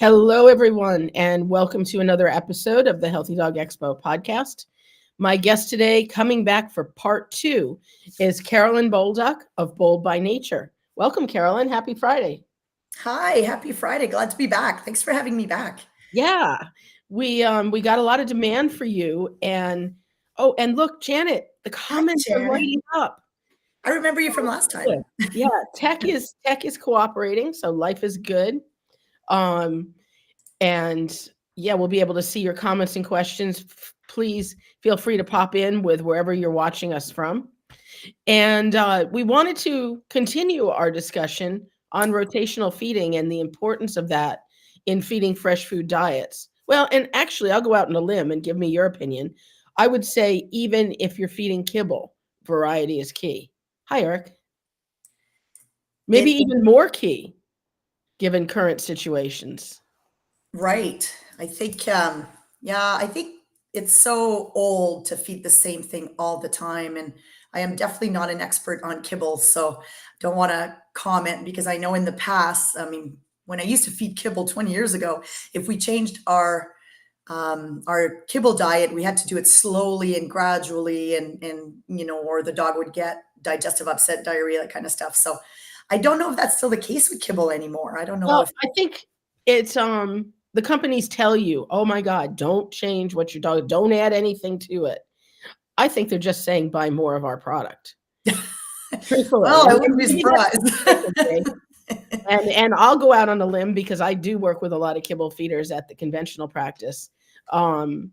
Hello, everyone, and welcome to another episode of the Healthy Dog Expo podcast. My guest today, coming back for part 2, is Carolyn Bolduc of Bold by Nature. Welcome, Carolyn. Happy Friday. Hi, happy Friday. Glad to be back. Thanks for having me back. Yeah, we got a lot of demand for you, and look, Janet, the Hi, comments are Janet. lighting up. I remember you from last time. Yeah, tech is cooperating, so life is good. Um, And yeah, we'll be able to see your comments and questions. Please feel free to pop in with wherever you're watching us from. And we wanted to continue our discussion on rotational feeding and the importance of that in feeding fresh food diets. Well, and actually, I'll go out on a limb and give me your opinion. I would say, even if you're feeding kibble, variety is key. Hi, Eric. Maybe It even more key given current situations. right. I think it's so old to feed the same thing all the time. And I am definitely not an expert on kibble, so don't want to comment because I know in the past, when I used to feed kibble 20 years ago, if we changed our kibble diet, we had to do it slowly and gradually, and or the dog would get digestive upset, diarrhea, that kind of stuff. So I don't know if that's still the case with kibble anymore. I don't know Well, if I think it's the companies tell you, "Oh my God, don't change what your dog, don't add anything to it." I think they're just saying buy more of our product. Truthfully. well, And I wouldn't be maybe that's surprised. a mistake of me. And I'll go out on a limb because I do work with a lot of kibble feeders at the conventional practice. Um,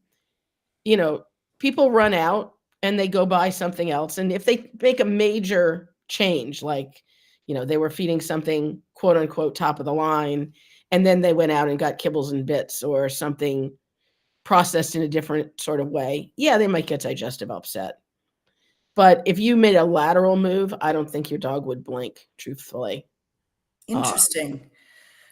you know, people run out and they go buy something else. And if they make a major change, like, they were feeding something quote unquote top of the line, and then they went out and got kibbles and bits or something processed in a different sort of way, yeah, they might get digestive upset. But if you made a lateral move, I don't think your dog would blink, truthfully. Uh, Interesting.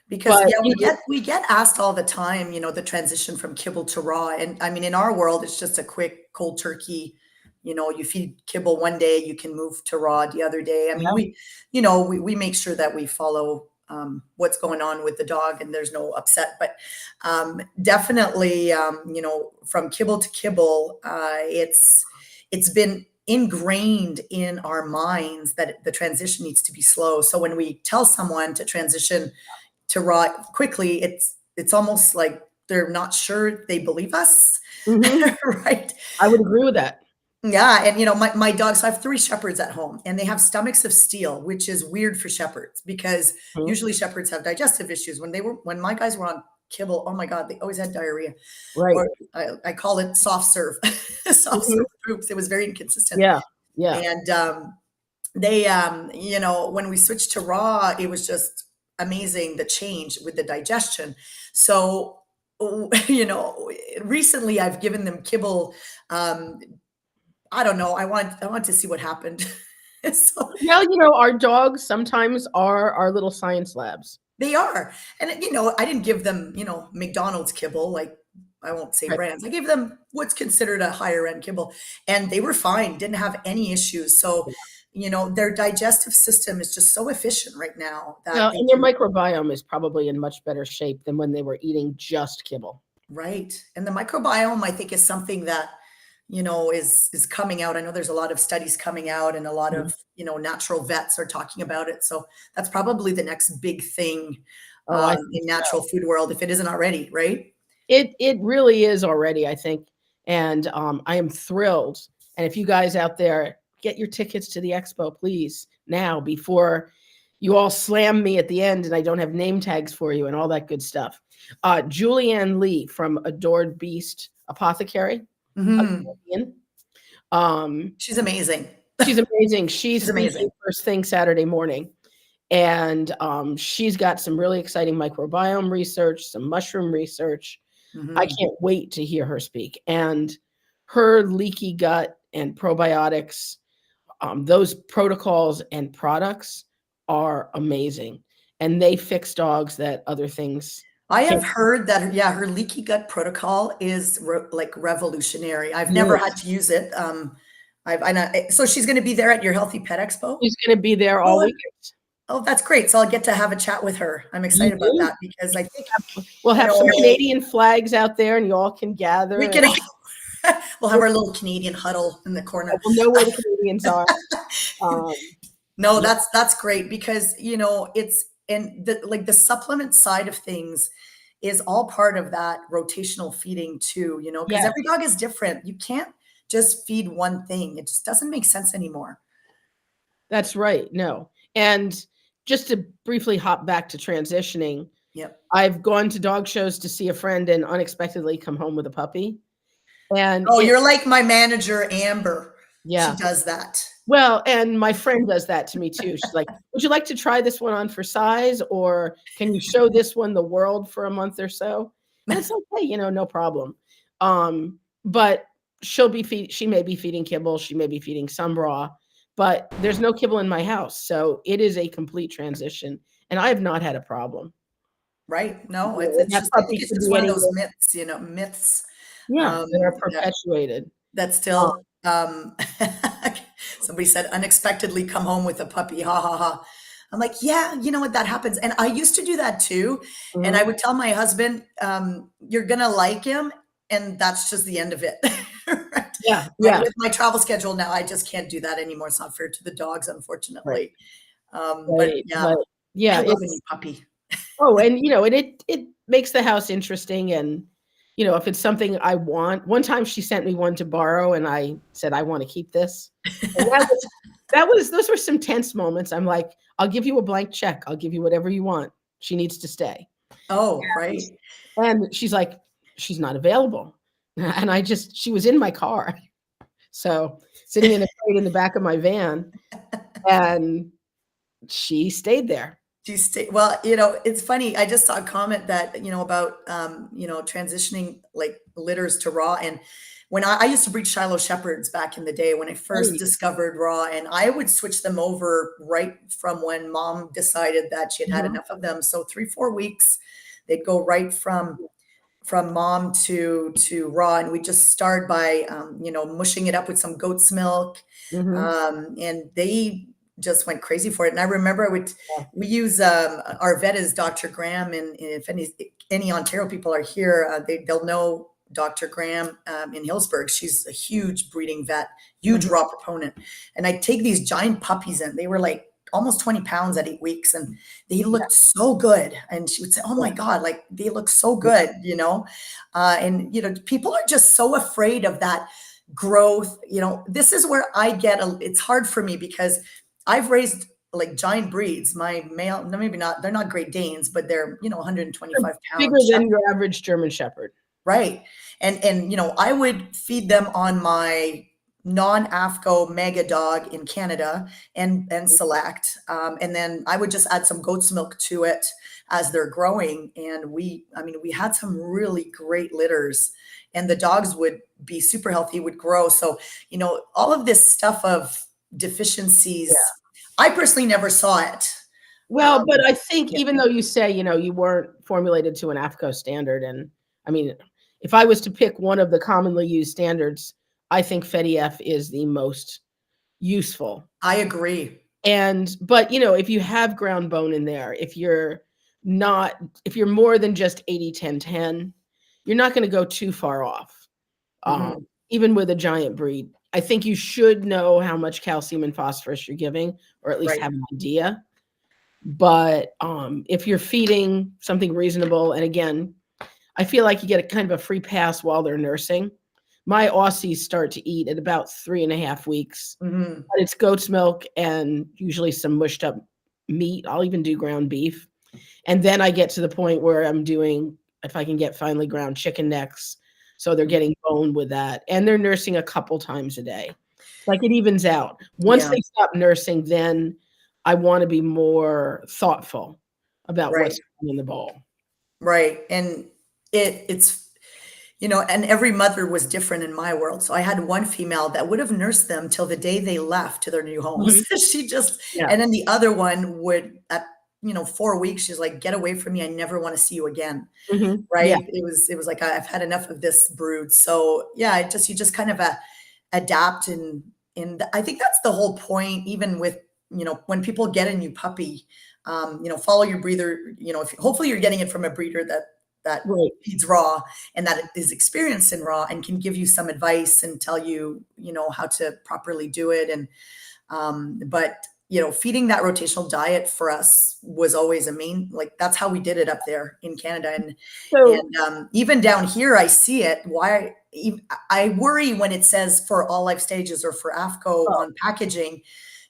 Because but yeah, we get asked all the time, the transition from kibble to raw. And I mean, in our world, it's just a quick cold turkey. You feed kibble one day, you can move to raw the other day. I mean, yeah, we make sure that we follow what's going on with the dog and there's no upset. But definitely, from kibble to kibble, it's been ingrained in our minds that the transition needs to be slow. So when we tell someone to transition to raw quickly, it's almost like they're not sure they believe us. mhm, Right. I would agree with that. Yeah, and my dogs, so I have 3 shepherds at home, and they have stomachs of steel, which is weird for shepherds because Mhm, usually shepherds have digestive issues. When my guys were on kibble, oh my God, they always had diarrhea. right. Or I call it soft serve, soft Mhm, serve poops. It was very inconsistent. yeah, yeah. And when we switched to raw, it was just amazing, the change with the digestion. So recently I've given them kibble. um I don't know, I want to see what happened. So Well, our dogs sometimes are our little science labs. they are. And I didn't give them McDonald's kibble, like, I won't say Right. brands. I gave them what's considered a higher end kibble, and they were fine, didn't have any issues. So their digestive system is just so efficient right now that Well, they and their can. microbiome is probably in much better shape than when they were eating just kibble. Right. And the microbiome, I think, is something that, is coming out. I know there's a lot of studies coming out and a lot Mhm. of, natural vets are talking about it. So that's probably the next big thing Oh, I think in so. natural food world, if it isn't already, right? It really is already, I think, and, I am thrilled, and if you guys out there get your tickets to the expo, please, now before you all slam me at the end and I don't have name tags for you and all that good stuff. Julianne Lee from Adored Beast Apothecary, a Hmm. Canadian, um, She's amazing. she's amazing. She's She's amazing. speaking first thing Saturday morning, and, she's got some really exciting microbiome research, some mushroom research. I Hmm. can't wait to hear her speak. And her leaky gut and probiotics, those protocols and products are amazing. And they fix dogs that other things I can't. have heard that, yeah, her leaky gut protocol is like revolutionary. I've never Yes. had to use it. So she's going to be there at your Healthy Pet Expo. She's going to be there all Oh, weekend. Oh, that's great. So I'll get to have a chat with her. I'm You excited about do. that because I think, We'll you have some know, Canadian flags out there, and you all can gather, we and can, we'll have our little Canadian huddle in the corner. we'll know where the Canadians are. Um, No, yeah, that's great because, it's, and the, like the supplement side of things is all part of that rotational feeding too, because yeah, every dog is different. You can't just feed one thing. It just doesn't make sense anymore. that's right. No, and just to briefly hop back to transitioning, Yep. I've gone to dog shows to see a friend and unexpectedly come home with a puppy, and Oh, you're like my manager, Amber. She yeah. does that. Well, and my friend does that to me too. She's like, "Would you like to try this one on for size, or can you show this one the world for a month or so?" And it's like, "Hey, no problem." But she may be feeding kibble, she may be feeding some raw, but there's no kibble in my house, so it is a complete transition, and I have not had a problem. Right. No, it's, And it's that just, I think puppy it's could just be one of those anywhere. myths, myths, Yeah, that are that perpetuated. Um, still, somebody said unexpectedly come home with a puppy. Ha ha ha. I'm like, yeah, you know what, that happens. And I used to do that too. And I mhm. would tell my husband, you're going to like him. And that's just the end of it. Right? Yeah, But yeah, with my travel schedule now, I just can't do that anymore. It's not fair to the dogs, right, unfortunately. But right, yeah, but I yeah, love a new it's puppy. oh, and it makes the house interesting, and if it's something I want. One time she sent me one to borrow, and I said, "I want to keep this." And that was those were some tense moments. I'm like, "I'll give you a blank check. I'll give you whatever you want. She needs to stay." Oh, right. And she's like, "She's not available." And she was in my car. So, sitting in a crate in the back of my van, and she stayed there. Well, it's funny. I just saw a comment that, about, transitioning like litters to raw. And when I used to breed Shiloh Shepherds back in the day when I first Right. discovered raw, and I would switch them over right from when mom decided that she had had Mhm. enough of them. So 3, 4 weeks, they'd go right from mom to raw, and we just start by mushing it up with some goat's milk, Mhm. and they just went crazy for it. And I remember Yeah. we use our vet is Dr. Graham, and if any Ontario people are here, they'll know Dr. Graham in Hillsburg. She's a huge breeding vet, huge Mhm. raw proponent. And I take these giant puppies in. They were like almost 20 pounds at 8 weeks, and they Yeah. looked so good. And she would say, "Oh Yeah. my God, like they look so Yeah. good," and people are just so afraid of that growth. This is where it's hard for me because I've raised like giant breeds. My male, no, maybe not, they're not Great Danes, but they're, 125 Bigger pound than shepherds. your average German Shepherd. Right. And I would feed them on my non-AFCO mega dog in Canada and select. And then I would just add some goat's milk to it as they're growing. And we had some really great litters, and the dogs would be super healthy, would grow. So, all of this stuff of Yeah. deficiencies, I personally never saw it. Well, Um, but I think yeah, even though you say, you weren't formulated to an AFCO standard, and I mean, if I was to pick one of the commonly used standards, I think FEDIF is the most useful. I agree. But if you have ground bone in there, if you're more than just 80-10-10, you're not going to go too far off. Mhm. Even with a giant breed, I think you should know how much calcium and phosphorus you're giving, or at least Right. have an idea. But if you're feeding something reasonable, and again, I feel like you get a kind of a free pass while they're nursing. My Aussies start to eat at about 3.5 weeks. Mhm. But it's goat's milk and usually some mushed up meat. I'll even do ground beef. And then I get to the point where I'm doing, if I can get finely ground chicken necks. So they're getting bone with that. And they're nursing a couple times a day. Like it evens out. Once Yeah. they stop nursing, then I want to be more thoughtful about Right. what's in the bowl. Right. And it's, and every mother was different in my world. So I had one female that would have nursed them till the day they left to their new homes. Mhm. She just, Yeah. and then the other one would at, 4 weeks, she's like, "Get away from me. I never want to see you again." Mhm. Yeah. Right. It was like, I've had enough of this brood. So yeah, you just kind of adapt. And I think that's the whole point, even with when people get a new puppy, follow your breeder. If hopefully you're getting it from a breeder that Right. feeds raw and that is experienced in raw and can give you some advice and tell you, how to properly do it. And but feeding that rotational diet for us was always a main, like that's how we did it up there in Canada. And So, even down here, I see it. Why I worry when it says for all life stages or for AFCO oh, on packaging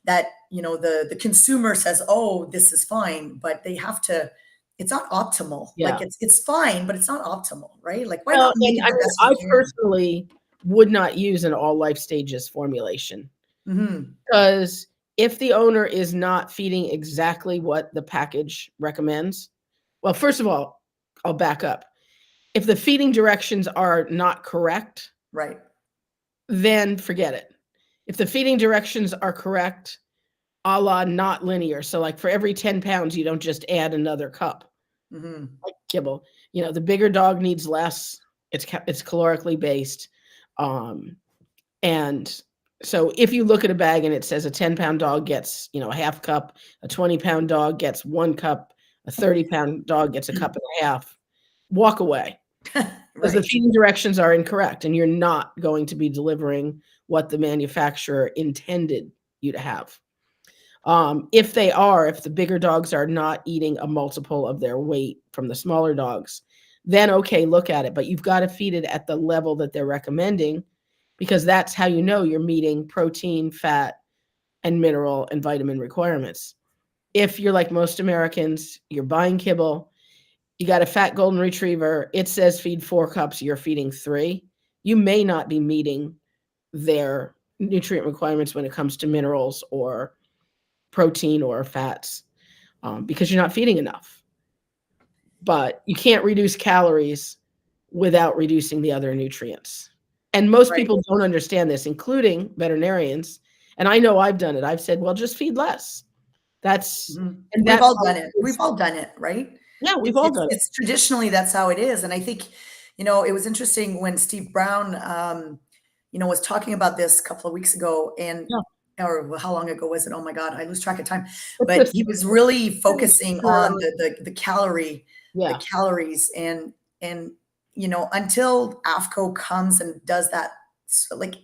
that, the consumer says, oh, this is fine, but they have to, it's not optimal. Like yeah. it's fine, but it's not optimal, right? Like why Well, not make and it I the mean, best you I can? personally would not use an all life stages formulation Hmm. because if the owner is not feeding exactly what the package recommends, well, first of all, I'll back up. If the feeding directions are not correct, Right. then forget it. If the feeding directions are correct, a la not linear, so like for every 10 pounds, you don't just add another cup Hmm. like kibble. The bigger dog needs less. It's calorically based. Um, and so if you look at a bag and it says a 10-pound dog gets, a half cup, a 20-pound dog gets 1 cup, a 30-pound dog gets a cup and a half, walk away because the Right. feeding directions are incorrect and you're not going to be delivering what the manufacturer intended you to have. If the bigger dogs are not eating a multiple of their weight from the smaller dogs, then okay, look at it. But you've got to feed it at the level that they're recommending because that's how you know you're meeting protein, fat, and mineral and vitamin requirements. If you're like most Americans, you're buying kibble, you got a fat golden retriever, it says feed 4 cups, you're feeding 3, you may not be meeting their nutrient requirements when it comes to minerals or protein or fats because you're not feeding enough. But you can't reduce calories without reducing the other nutrients. And most Right. people don't understand this, including veterinarians. And I know I've done it. I've said, well, just feed less. That's, Mhm. and We've that all probably done it. We've is, all done it, right? yeah, we've It's all it's done it. it's traditionally that's how it is, and I think, it was interesting when Steve Brown, was talking about this a couple of weeks ago, and Yeah. or how long ago was it? Oh my god, I lose track of time. It's But he just, was really focusing on uh, the yeah, calories, and until AFCO comes and does that, like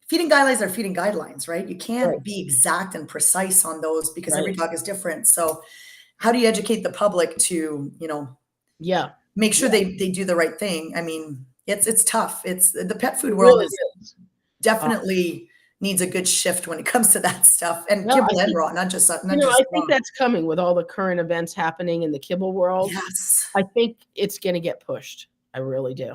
feeding guidelines are feeding guidelines, right? You right, can't be exact and precise on those because every right. dog is different. So how do you educate the public to, Yeah, make sure yeah, they do the right thing? I mean, it's tough. It's the pet it food world really is is. Uh, definitely needs a good shift when it comes to that stuff, and no, I kibble and think, raw, not I just raw. think that's coming with all the current events happening in the kibble world. Yes. I think it's going to get pushed. I really do.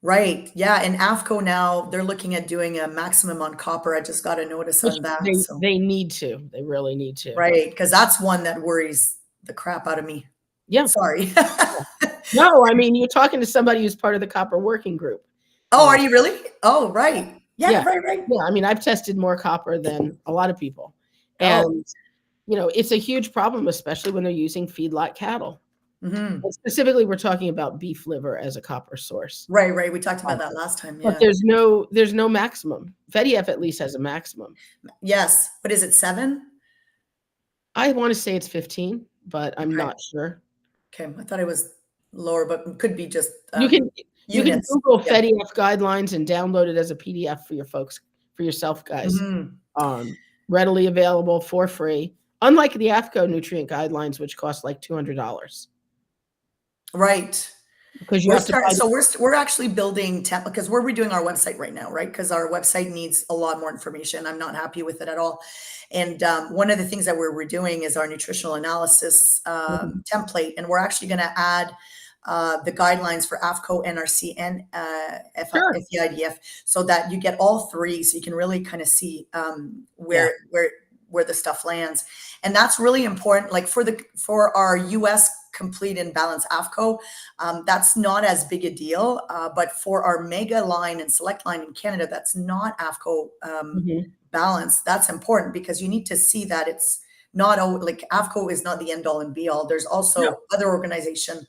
Right. Yeah. And AFCO now they're looking at doing a maximum on copper. I just got a notice Which on that. they So they need to. They really need to. right, because that's one that worries the crap out of me. Yeah. Sorry. Yeah. No, I mean, you're talking to somebody who's part of the copper working group. Oh, Uh, are you really? Oh, yeah. right. Yeah, Yeah. right, right. Yeah. I mean, I've tested more copper than a lot of people. Oh, And, it's a huge problem, especially when they're using feedlot cattle. mhm. And specifically, we're talking about beef liver as a copper source. Right, right. We talked Uh, about that last time. but Yeah. there's no maximum. FEDIF at least has a maximum. Yes. What is it? 7? I want to say it's 15, but I'm Okay. not sure. Okay. I thought it was lower, but could be just You can you can units. Google Yeah. FEDIF guidelines and download it as a PDF for yourself, guys. Mhm. Um, Readily available for free, unlike the AFCO nutrient guidelines, which cost like $200 Right. because you We're have to starting, buy the so we're actually building because we're redoing our website right now, right? Because our website needs a lot more information. I'm not happy with it at all. And one of the things that we're redoing is our nutritional analysis Mhm. template, and we're actually going to add the guidelines for AFCO, NRC, and Sure. FEIDF, so that you get all three, so you can really kind of see Yeah. where the stuff lands. And that's really important. Like for our US complete and balanced AFCO, that's not as big a deal. But for our mega line and select line in Canada, that's not AFCO Mhm. balanced. That's important because you need to see that it's not like AFCO is not the end all and be all. There's No, also other organization.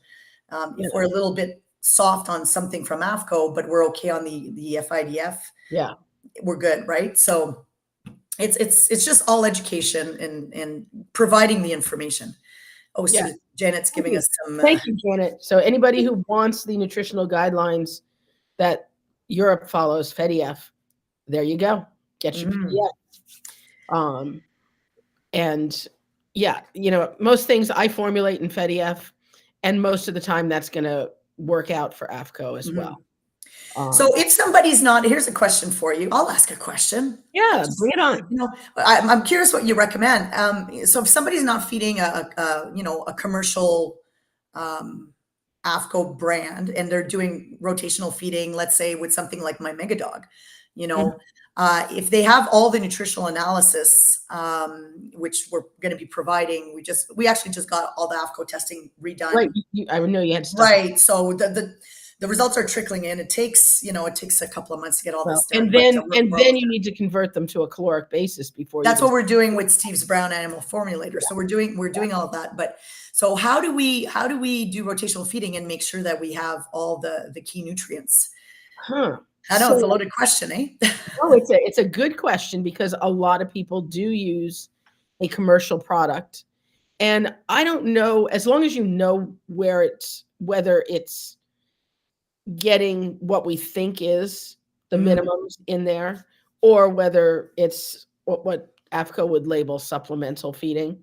you If we're know, a little bit soft on something from AFCO, but we're okay on the FIDF, yeah. we're good, right? So it's just all education and providing the information. Oh, Yeah. so Janet's Thank giving you. us some. Thank you, Janet. So anybody who wants the nutritional guidelines that Europe follows, FEDIF, there you go. Get your Mhm. PDF. And yeah, most things I formulate in FEDIF, and most of the time that's going to work out for AFCO as well. Mhm. So Um, if somebody's not, here's a question for you. I'll ask a question. yeah, bring it on. I'm curious what you recommend. So if somebody's not feeding a commercial AFCO brand and they're doing rotational feeding, let's say with something like my Mega Dog, you Mhm. know, if they have all the nutritional analysis, which we're going to be providing, we actually just got all the AFCO testing Right. redone. I know you had stuff. Right. So the results are trickling in. It takes a couple of months to get all Well, this done, and but then we're all you need to convert them to a caloric basis before you that's can. what we're doing with Steve's Brown Animal Formulator. So we're doing all of that. But so how do we do rotational feeding and make sure that we have all the key nutrients? Huh. I know it's a So, loaded question, eh? oh, it's a good question because a lot of people do use a commercial product. And I don't know, as long as you know whether it's getting what we think is the Mm, minimums in there, or whether it's what AFCO would label supplemental feeding,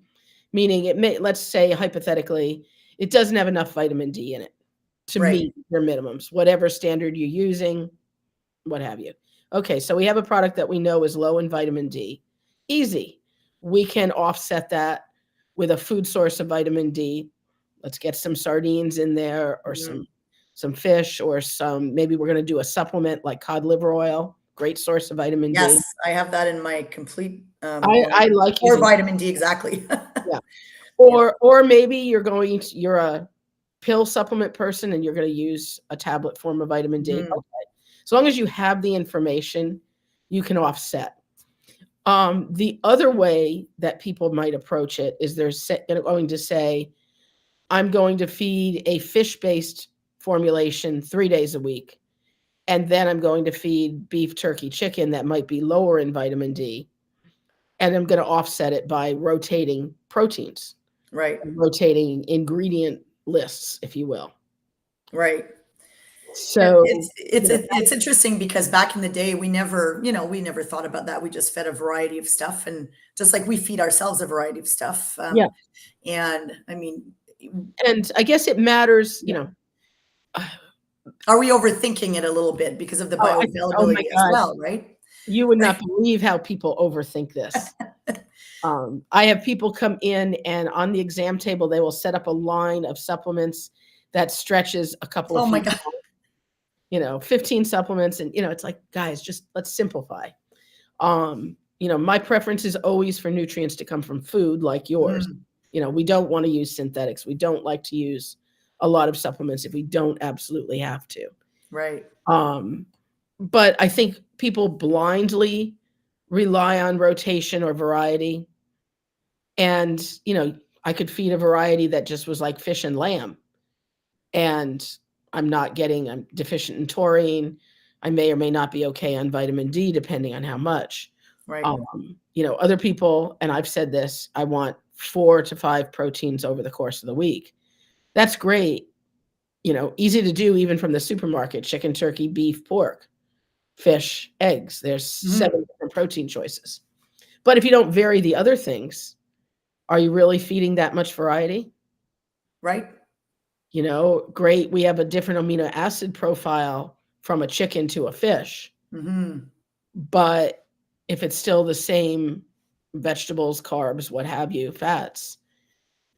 meaning let's say hypothetically, it doesn't have enough vitamin D in it to right. meet your minimums, whatever standard you're using, what have you. Okay, so we have a product that we know is low in vitamin D. Easy. We can offset that with a food source of vitamin D. Let's get some sardines in there, or Mhm. some fish, or maybe we're going to do a supplement like cod liver oil, great source of vitamin Yes, D. I have that in my complete I line like for using, vitamin D exactly. yeah. Yep. Or maybe you're a pill supplement person and you're going to use a tablet form of vitamin D. Mhm. Okay. As long as you have the information, you can offset. The other way that people might approach it is they're going to say, I'm going to feed a fish-based formulation 3 days a week, and then I'm going to feed beef, turkey, chicken that might be lower in vitamin D, and I'm going to offset it by rotating proteins, Right. rotating ingredient lists, if you will. Right. Yeah, So, it's interesting because back in the day, we never thought about that. We just fed a variety of stuff, and just like we feed ourselves a variety of stuff. yeah, And I mean, and I guess it matters, yeah. uh, Are we overthinking it a little bit because of the oh my bioavailability as god, well, right? you would not believe how people overthink this. I have people come in and on the exam table, they will set up a line of supplements that stretches a couple of Oh my feet, God. 15 supplements. And, it's like, guys, just let's simplify. My preference is always for nutrients to come from food like yours. Mm, We don't want to use synthetics. We don't like to use a lot of supplements if we don't absolutely have to. right. Um, but I think people blindly rely on rotation or variety. And, I could feed a variety that just was like fish and lamb, and I'm deficient in taurine. I may or may not be okay on vitamin D, depending on how much. Right. Other people, and I've said this, I want 4 to 5 proteins over the course of the week. That's great. Easy to do even from the supermarket: chicken, turkey, beef, pork, fish, eggs. There's 7 Mhm, different protein choices. But if you don't vary the other things, are you really feeding that much variety? right. Great. We have a different amino acid profile from a chicken to a fish, Mhm, but if it's still the same vegetables, carbs, what have you, fats,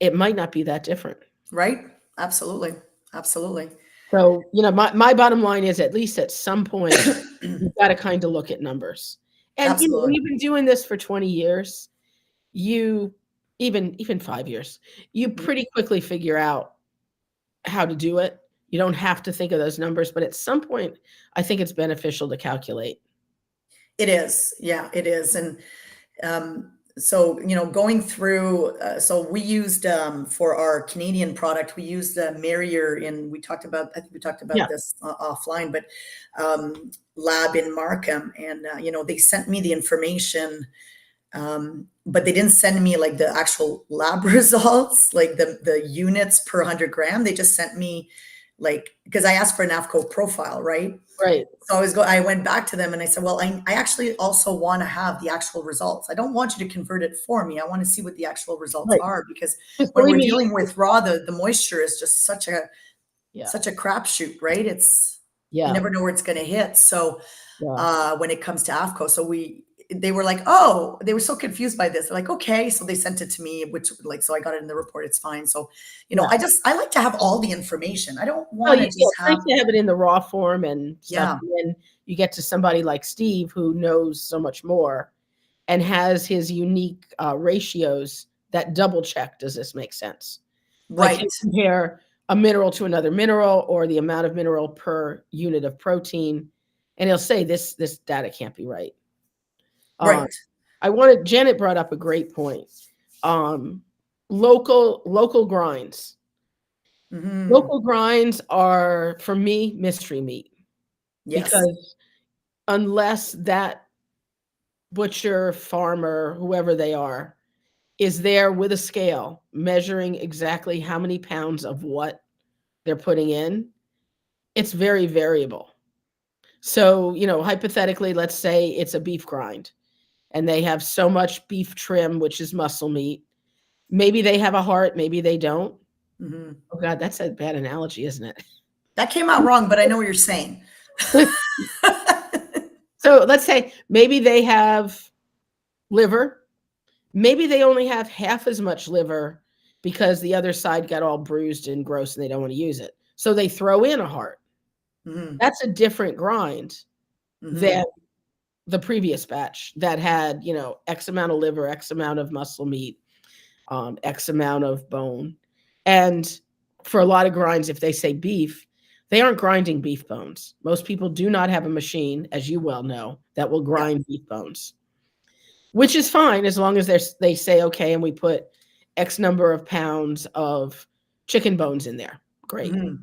it might not be that different. right. Absolutely. Absolutely. So, my bottom line is, at least at some point, you've got to kind of look at numbers. And when Absolutely. you've been doing this for 20 years, you even 5 years, you pretty quickly figure out how to do it. You don't have to think of those numbers, but at some point, I think it's beneficial to calculate. It is. Yeah, it is. And so, going through, so we used for our Canadian product, we used Merrier I think we talked Yeah. about this offline, but lab in Markham. And, they sent me the information But they didn't send me like the actual lab results, like the units per 100 gram. They just sent me like, because I asked for an AFCO profile, right? Right. So I went back to them and I said, well, I actually also want to have the actual results. I don't want you to convert it for me. I want to see what the actual results Right. are, because Just when believe we're me. dealing with raw, the moisture is just Yeah. such a crapshoot, right? You Yeah. never know where it's going to hit. So Yeah. when it comes to AFCO. So they were like, oh, they were so confused by this. They're like, okay. So they sent it to me, which like, so I got it in the report. It's fine. So, Yeah. I like to have all the information. I don't Oh, want to yeah, just it's nice have, to have it in the raw form and stuff. yeah, And then you get to somebody like Steve who knows so much more and has his unique ratios that double check. Does this make sense? Like he'll right. compare a mineral to another mineral or the amount of mineral per unit of protein, and he'll say this data can't be right. Um, Right. Janet brought up a great point. Um, local grinds. Hmm. Local grinds are for me mystery meat Yes. because unless that butcher, farmer, whoever they are, is there with a scale measuring exactly how many pounds of what they're putting in, it's very variable. So, hypothetically, let's say it's a beef grind and they have so much beef trim, which is muscle meat. Maybe they have a heart, maybe they don't. Hmm. Oh God, that's a bad analogy, isn't That came out wrong, but I know what you're saying. it? So let's say maybe they have liver. Maybe they only have half as much liver because the other side got all bruised and gross and they don't want to use it. So they throw in a heart. Hmm. That's a different grind than Hmm. the previous batch that had, X amount of liver, X amount of muscle meat, X amount of bone. And for a lot of grinds, if they say beef, they aren't grinding beef bones. Most people do not have a machine, as you well know, that will Yeah. grind beef bones, which is fine as long as they say, okay, and we put X number of pounds of chicken bones in there. Great. Hmm.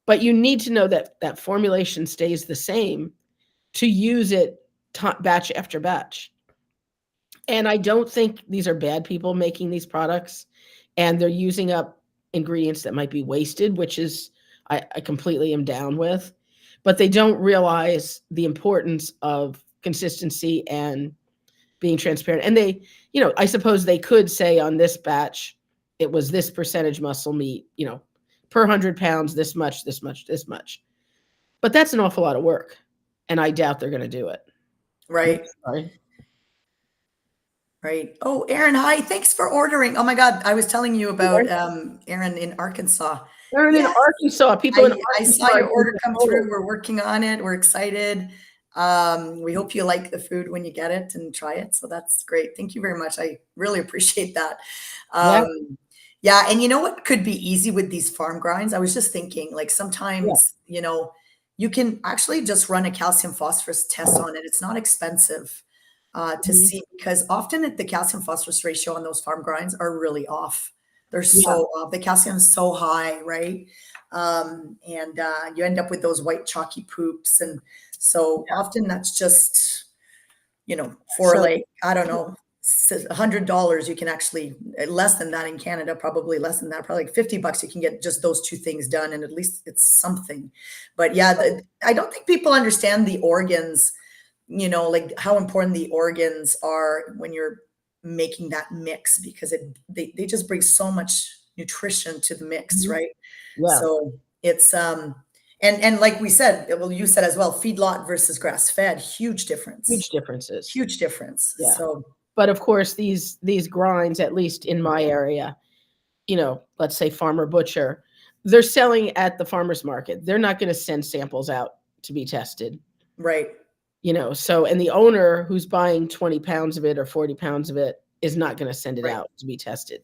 But you need to know that that formulation stays the same to use it batch after batch. And I don't think these are bad people making these products and they're using up ingredients that might be wasted, which is I completely am down with. But they don't realize the importance of consistency and being transparent. And I suppose they could say on this batch, it was this percentage muscle meat, per 100 pounds, this much, this much, this much. But that's an awful lot of work. And I doubt they're going to do it. Right. Oops, sorry. Right. Oh, Aaron, hi. Thanks for ordering. Oh my God. I was telling you about Aaron in Arkansas. They're in Yes. Arkansas. People in I Arkansas saw are your doing order the come through. total. We're working on it. We're excited. We hope you like the food when you get it and try it. So that's great. Thank you very much. I really appreciate that. Yeah, Um, yeah. And you know what could be easy with these farm grinds? I was just thinking, like yeah, sometimes, you can actually just run a calcium phosphorus test on it. It's not expensive to mhm, see, because often the calcium phosphorus ratio on those farm grinds are really off. They're yeah, so off. The calcium is so high, right? And you end up with those white chalky poops. And so often that's just, for so like, I don't know, $100, you can actually, less than that in Canada, probably less than that, probably like $50, you can get just those two things done. And at least it's something. But yeah, I don't think people understand the organs, like how important the organs are when you're making that mix, because they just bring so much nutrition to the mix, mhm, right? yeah, So it's and like we said, well, you said as well, feedlot versus grass fed, huge huge difference. differences. Huge difference. Yeah. So But of course, these grinds, at least in my area, let's say farmer butcher, they're selling at the farmer's market. They're not going to send samples out to be tested. right, So and the owner who's buying 20 pounds of it or 40 pounds of it is not going to send it right, out to be tested.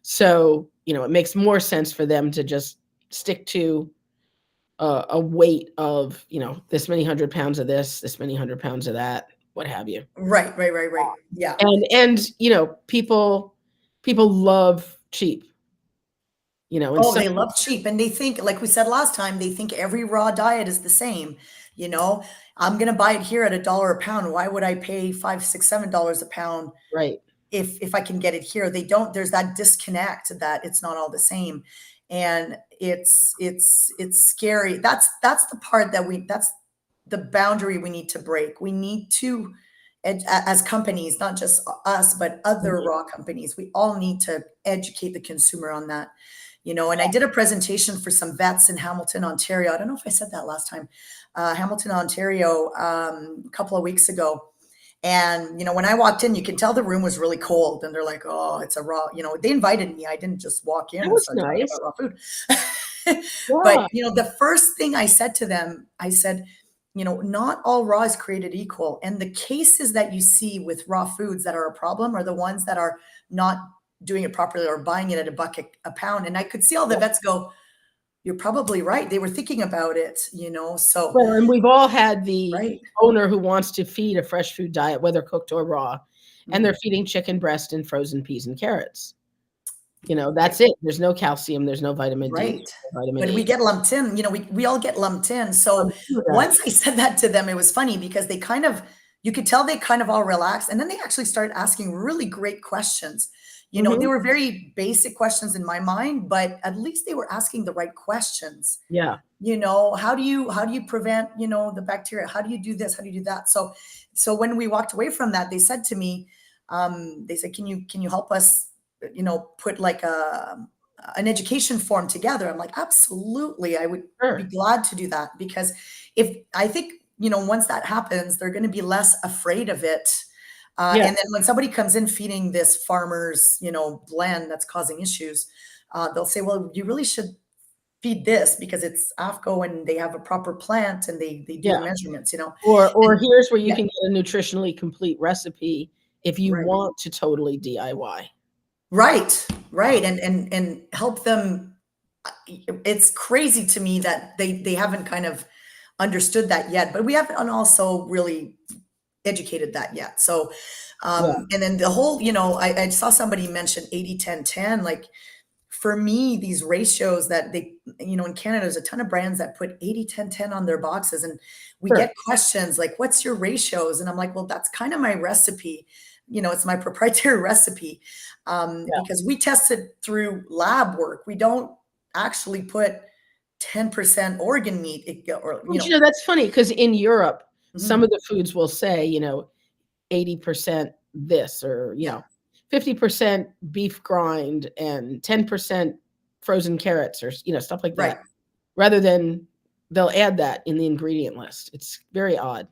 So, it makes more sense for them to just stick to a weight of, this many 100 pounds of this many 100 pounds of that, what have you. right. Yeah. And people love cheap. And Oh, some, they love cheap, and they think, like we said last time, they think every raw diet is the same. You know, I'm gonna buy it here at $1 a pound. Why would I pay 5, 6, $7 a pound right. if I can get it here? They don't. There's that disconnect that it's not all the same, and it's scary. That's the part that that's the boundary we need to break. We need to, as companies, not just us, but other Mhm. raw companies, we all need to educate the consumer on that. And I did a presentation for some vets in Hamilton, Ontario. I don't know if I said that last time. Hamilton, Ontario, a couple of weeks ago. And, when I walked in, you can tell the room was really cold. And they're like, oh, it's a raw, they invited me. I didn't just walk in That and was start talking nice. about raw food. But, Yeah, the first thing I said to them, I said, not all raw is created equal. And the cases that you see with raw foods that are a problem are the ones that are not doing it properly or buying it at a pound. And I could see all the yeah. vets go, you're probably right. They were thinking about it, so Well, and we've all had the right. owner who wants to feed a fresh food diet, whether cooked or raw, and they're Mhm. feeding chicken breast and frozen peas and carrots. Right. That's it. There's no calcium, there's no vitamin D, Right. there's no vitamin But we E. get lumped in, we all get lumped in. I'm So sure that. once I said that to them, it was funny because you could tell they kind of all relaxed. And then they actually started asking really great questions. They Mhm. were very basic questions in my mind, but at least they were asking the right questions. Yeah, How do you prevent, the bacteria? How do you do this? How do you do that? So when we walked away from that, they said to me, they said, can you help us, put like an education form together? I'm like, absolutely, I would be sure. glad to do that, because if I think, once that happens, they're going to be less afraid of it. Yeah, And then when somebody comes in feeding this farmer's, blend that's causing issues, they'll say, well, you really should feed this because it's AFCO and they have a proper plant and they do the yeah. measurements. Or And here's where you yeah, can get a nutritionally complete recipe if you right. want to totally DIY. Right, right, and help them. It's crazy to me that they haven't kind of understood that yet, but we haven't also really educated that yet. So, Yeah, and then the whole, I saw somebody mention 80-10-10. Like, for me, these ratios that in Canada, there's a ton of brands that put 80-10-10 on their boxes. And we sure. get questions like, what's your ratios? And I'm like, well, that's kind of my recipe. It's my proprietary recipe, Yeah. because we test it through lab work. We don't actually put 10% organ meat, or, Well, that's funny because in Europe, some mhm, of the foods will say, 80% this or, yeah, 50% beef grind and 10% frozen carrots or, stuff like right. that, rather than they'll add that in the ingredient list. It's very odd.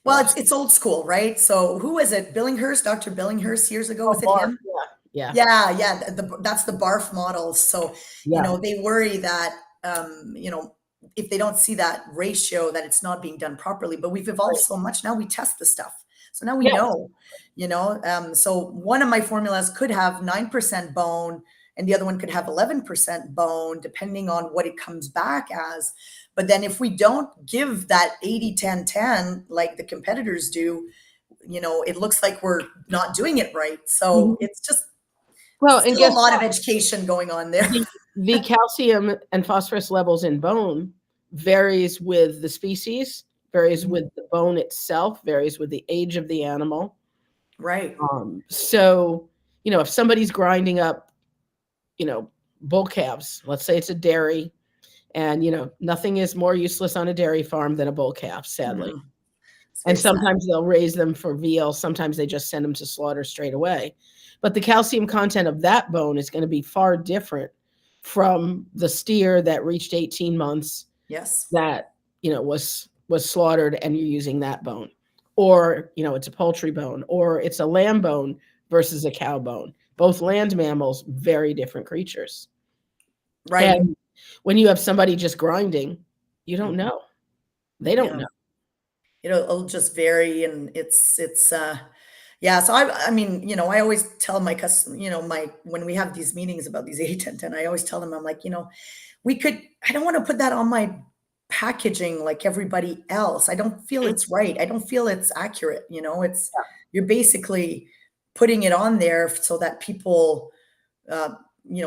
Well, Yeah. it's old school, right? So who was it? Billinghurst, Dr. Billinghurst years ago, Oh, was it barf. him? Yeah. Yeah. Yeah, yeah, that's the barf model. So, Yeah. they worry that, if they don't see that ratio, that it's not being done properly. But we've evolved Right. so much now, we test the stuff. So now we Yes. know, so one of my formulas could have 9% bone and the other one could have 11% bone, depending on what it comes back as. But then if we don't give that 80-10-10 like the competitors do, it looks like we're not doing it right. So Mhm. it's just Well, and still a guess lot of what? education going on there. The calcium and phosphorus levels in bone varies with the species, varies with Mhm. the bone itself, varies with the age of the animal. Right. So, if somebody's grinding up, you know, bull calves, let's say it's a dairy, and, nothing is more useless on a dairy farm than a bull calf, sadly. Mhm. It's And very sad. sometimes they'll raise them for veal, sometimes they just send them to slaughter straight away. But the calcium content of that bone is going to be far different from the steer that reached 18 months Yes. that, was slaughtered and you're using that bone. Or, it's a poultry bone or it's a lamb bone versus a cow bone. Both land mammals, very different creatures. Right. And when you have somebody just grinding, you don't Mhm. know. They don't Yeah. know. It'll just vary, and it's yeah. So I mean, I always tell my custom, my when we have these meetings about these 8-10-10, I always tell them, I'm like, I don't want to put that on my packaging like everybody else. I don't feel Mhm. it's right. I don't feel it's accurate. You're basically putting it on there so that people, uh,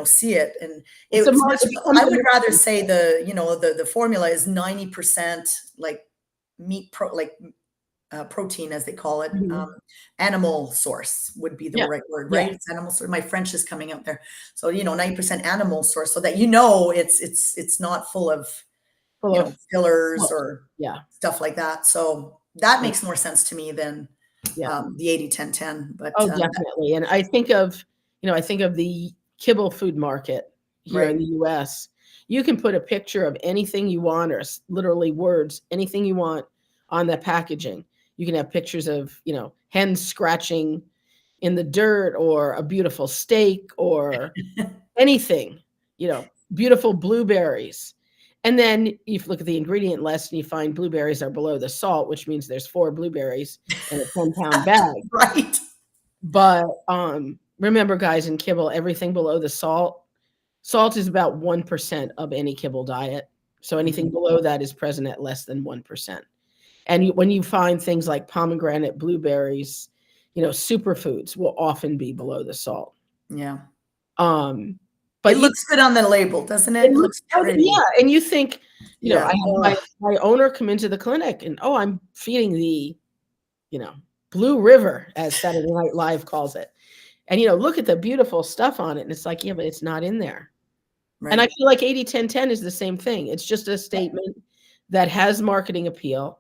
see it. And It's a it's mar much, it becomes I a would mar rather say the formula is 90% like protein, as they call it. Mhm. Animal source would be the Yeah. right word, Yeah. right? It's animal source. My French is coming out there. So, 90% animal source, so that it's not full of, Full of fillers salt. or Yeah. stuff like that. So that Yeah. makes more sense to me than Yeah. the 80-10-10. But Oh, definitely, and I think of the kibble food market here in right. the US. You can put a picture of anything you want or literally words, anything you want on the packaging. You can have pictures of, hens scratching in the dirt or a beautiful steak or anything, beautiful blueberries. And then you look at the ingredient list and you find blueberries are below the salt, which means there's 4 blueberries in a 10-pound bag. Right. But, remember, guys, in kibble, everything below the salt is about 1% of any kibble diet. So anything Mhm. below that is present at less than 1%. And when you find things like pomegranate, blueberries, superfoods will often be below the salt. Yeah. Um, It but looks good on the label, doesn't it? it It looks looks good, yeah, pretty. and you think, I Yeah. had Oh, my owner come into the clinic and, "Oh, I'm feeding the, you know, Blue River," as Saturday Night Live calls it. And, look at the beautiful stuff on it, and it's like, "Yeah, but it's not in there." And I right. feel like 80-10-10 is the same thing. It's just a statement that has marketing appeal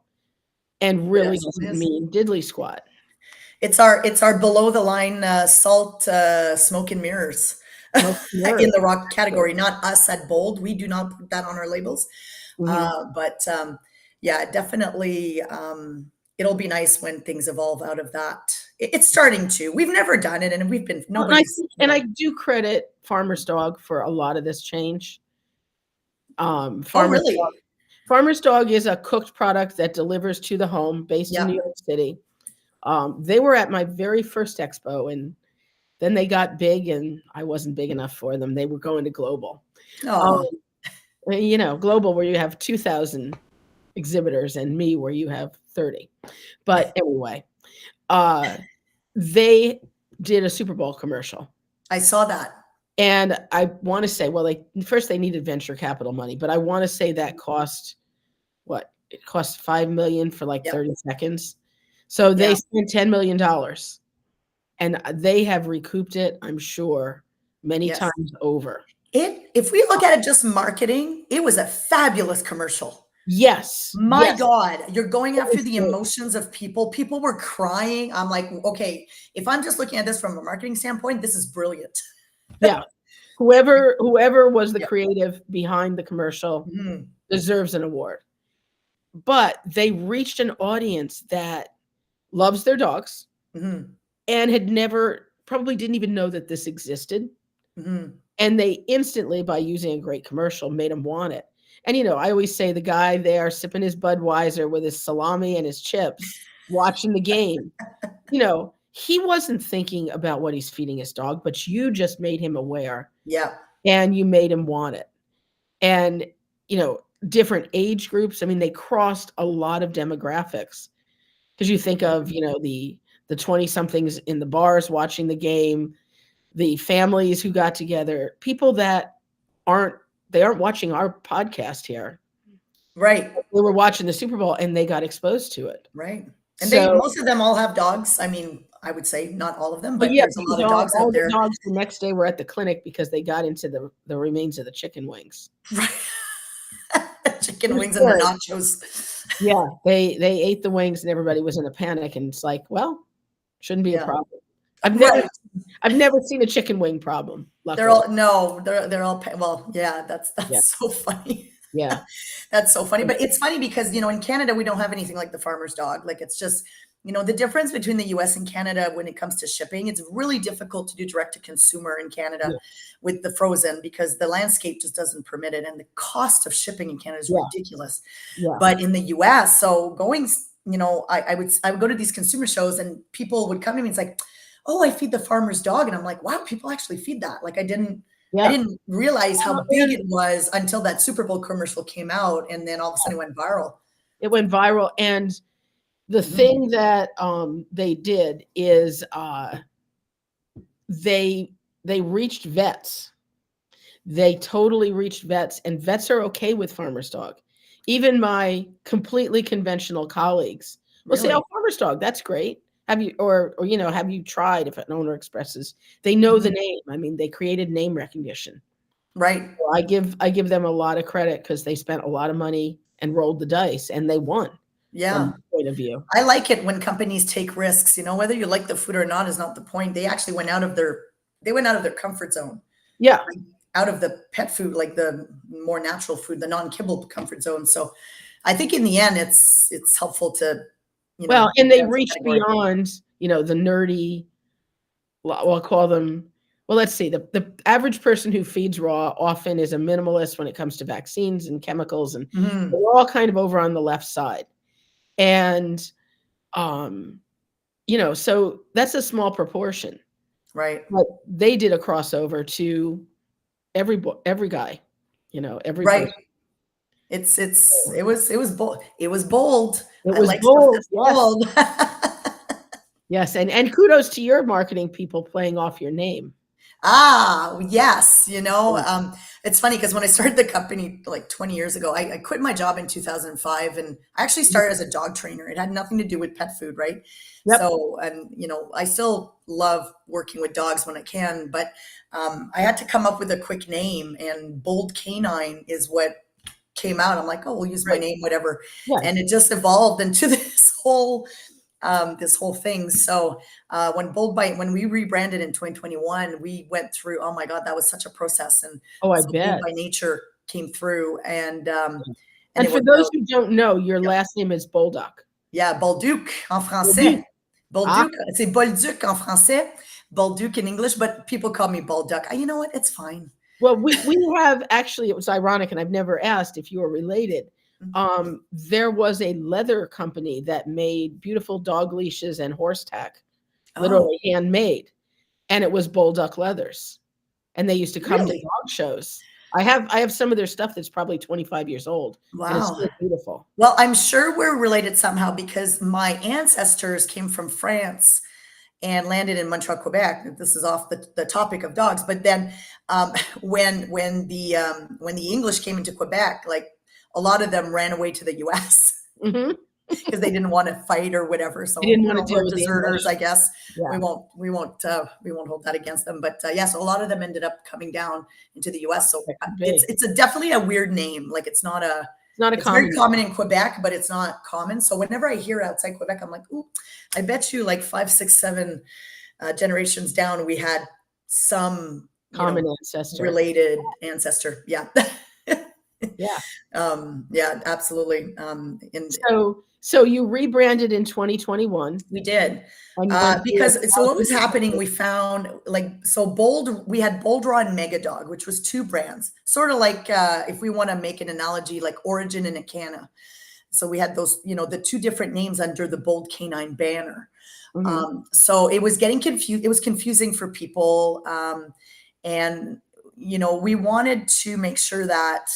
and It really is. It doesn't is. mean diddly squat. It's our below the line salt smoke and mirrors Smoke and in mirrors. the rock category. Not us at Bold. We do not put that on our labels. Mhm. But yeah, definitely. It'll be nice when things evolve out of that. It's starting to. We've never done it, and Well, and I nobody's. think and I do credit Farmer's Dog for a lot of this change. Um, Oh, Farmer's Dog really? Farmer's Dog is a cooked product that delivers to the home based in New Yeah. York City. They were at my very first expo, and then they got big, and I wasn't big enough for them. They were going to global. Um, Oh, global where you have 2,000 exhibitors and me where you have 30. But anyway, uh, they did a Super Bowl commercial. I saw that. And I want to say, well, they needed venture capital money, but I want to say that cost what? It cost 5 million for like Yep. 30 seconds. So they Yeah. spent $10 million and they have recouped it, I'm sure, many Yes. times over. If we look at it just marketing, it was a fabulous commercial. Yes, My yes, God, you're going it after was the great. emotions of people. People were crying. I'm like, okay, if I'm just looking at this from a marketing standpoint, this is brilliant. Yeah. Whoever was the Yeah. creative behind the commercial Mhm. deserves an award. But they reached an audience that loves their dogs Mhm. and had never probably didn't even know that this existed. Mhm. And they instantly, by using a great commercial, made them want it. And, I always say the guy there sipping his Budweiser with his salami and his chips, watching the game, he wasn't thinking about what he's feeding his dog, but you just made him aware Yeah. and you made him want it. And, different age groups, I mean, they crossed a lot of demographics because you think of, the 20 somethings in the bars watching the game, the families who got together, people that aren't they aren't watching our podcast here. Right. They were watching the Super Bowl and they got exposed to it. Right. And So, most of them all have dogs. I mean, I would say not all of them, but but yeah, there's a because lot of all, dogs all out the there. dogs the next day were at the clinic because they got into the remains of the chicken wings. Right. Chicken True wings and their story. nachos. Yeah, they ate the wings and everybody was in a panic and it's like, well, shouldn't be a Yeah. problem. I've never Right. I've never seen a chicken wing problem, They're luckily. all no, they're all well, yeah, that's Yeah, so funny. yeah, That's so funny. But it's funny because, in Canada, we don't have anything like the farmer's dog. Like it's just, the difference between the US and Canada when it comes to shipping, it's really difficult to do direct to consumer in Canada yeah, with the frozen because the landscape just doesn't permit it. And the cost of shipping in Canada is yeah, ridiculous. yeah, But in the US, so going, I would go to these consumer shows and people would come to me and it's like, oh, I feed the farmer's dog. And I'm like, wow, people actually feed that. Like I yeah. didn't realize how Well, big and it was until that Super Bowl commercial came out, and then all of a sudden it went viral. it went viral, and the Mhm. thing that, they did is, they reached vets. They totally reached vets, and vets are okay with farmer's dog. Even my completely conventional colleagues will say, "Oh, Really? farmer's dog, that's great. Have you or have you tried?" If an owner expresses, they know the Mhm. name. I mean, they created name recognition. Right. So I give them a lot of credit because they spent a lot of money and rolled the dice, and they won from Yeah. my point of view. I like it when companies take risks, whether you like the food or not is not the point. They actually went out of their comfort zone, Yeah. like out of the pet food, like the more natural food, the non-kibble comfort zone. So I think in the end it's helpful to, Well, and they advance the reached category. beyond, the nerdy, well, I'll call them, well, let's see, the average person who feeds raw often is a minimalist when it comes to vaccines and chemicals, and Mhm. we're all kind of over on the left side. And, um, so that's a small proportion. Right. But they did a crossover to every guy, every Right. person. It was bold. It was bold. It I was like stuff bold, that's yes. bold. Yes, and kudos to your marketing people playing off your name. Ah, yes. Yeah. It's funny because when I started the company like 20 years ago, I quit my job in 2005 and I actually started as a dog trainer. It had nothing to do with pet food, right? Yep. So, and I still love working with dogs when I can, but I had to come up with a quick name, and Bold Canine is what came out. I'm like, oh, we'll use my Right. name, whatever. And Yes. it just evolved into this whole thing. So when we rebranded in 2021, we went through. Oh my God, that was such a process. And Oh, I so Bold bet. by Nature came through, and And it for was those who don't know, your last name is Bolduc. yeah, Bolduc en français. Bolduc. Ah, Bolduc, c'est Bolduc en français, Bolduc in English, but people call me Bolduc. You know what? It's fine. well, we have actually, it was ironic, and I've never asked if you were related. There was a leather company that made beautiful dog leashes and horse tack, Oh, literally handmade, and it was Bolduc leathers. And they used to come to really? dog shows. I have some of their stuff that's probably 25 years old, and it's Wow. still beautiful. Well, I'm sure we're related somehow because my ancestors came from France and landed in Montreal, Quebec. This is off the topic of dogs, but then um, when the English came into Quebec, like a lot of them ran away to the U.S. Mhm. because they didn't want to fight or whatever. They So didn't wanna deal we're with the deserters, English. I guess. Yeah, We won't hold that against them. But yeah, so a lot of them ended up coming down into the U.S. So that could it's be. it's a definitely a weird name. Like It's not a it's very common common name. in Quebec, but it's not common. So whenever I hear outside Quebec, I'm like, ooh, I bet you like 5, 6, 7 generations down, we had some, Common ancestor. related ancestor. Yeah. Yeah. Yeah, absolutely. And So you rebranded in 2021, we did. and you went through Because so what was 1,000. happening, we found we had Bold Raw and Mega Dog, which was two brands, sort of like if we want to make an analogy, like Origin and Acana. So we had those, the two different names under the Bold Canine banner. Mhm, So it was getting confused. It was confusing for people. And, we wanted to make sure that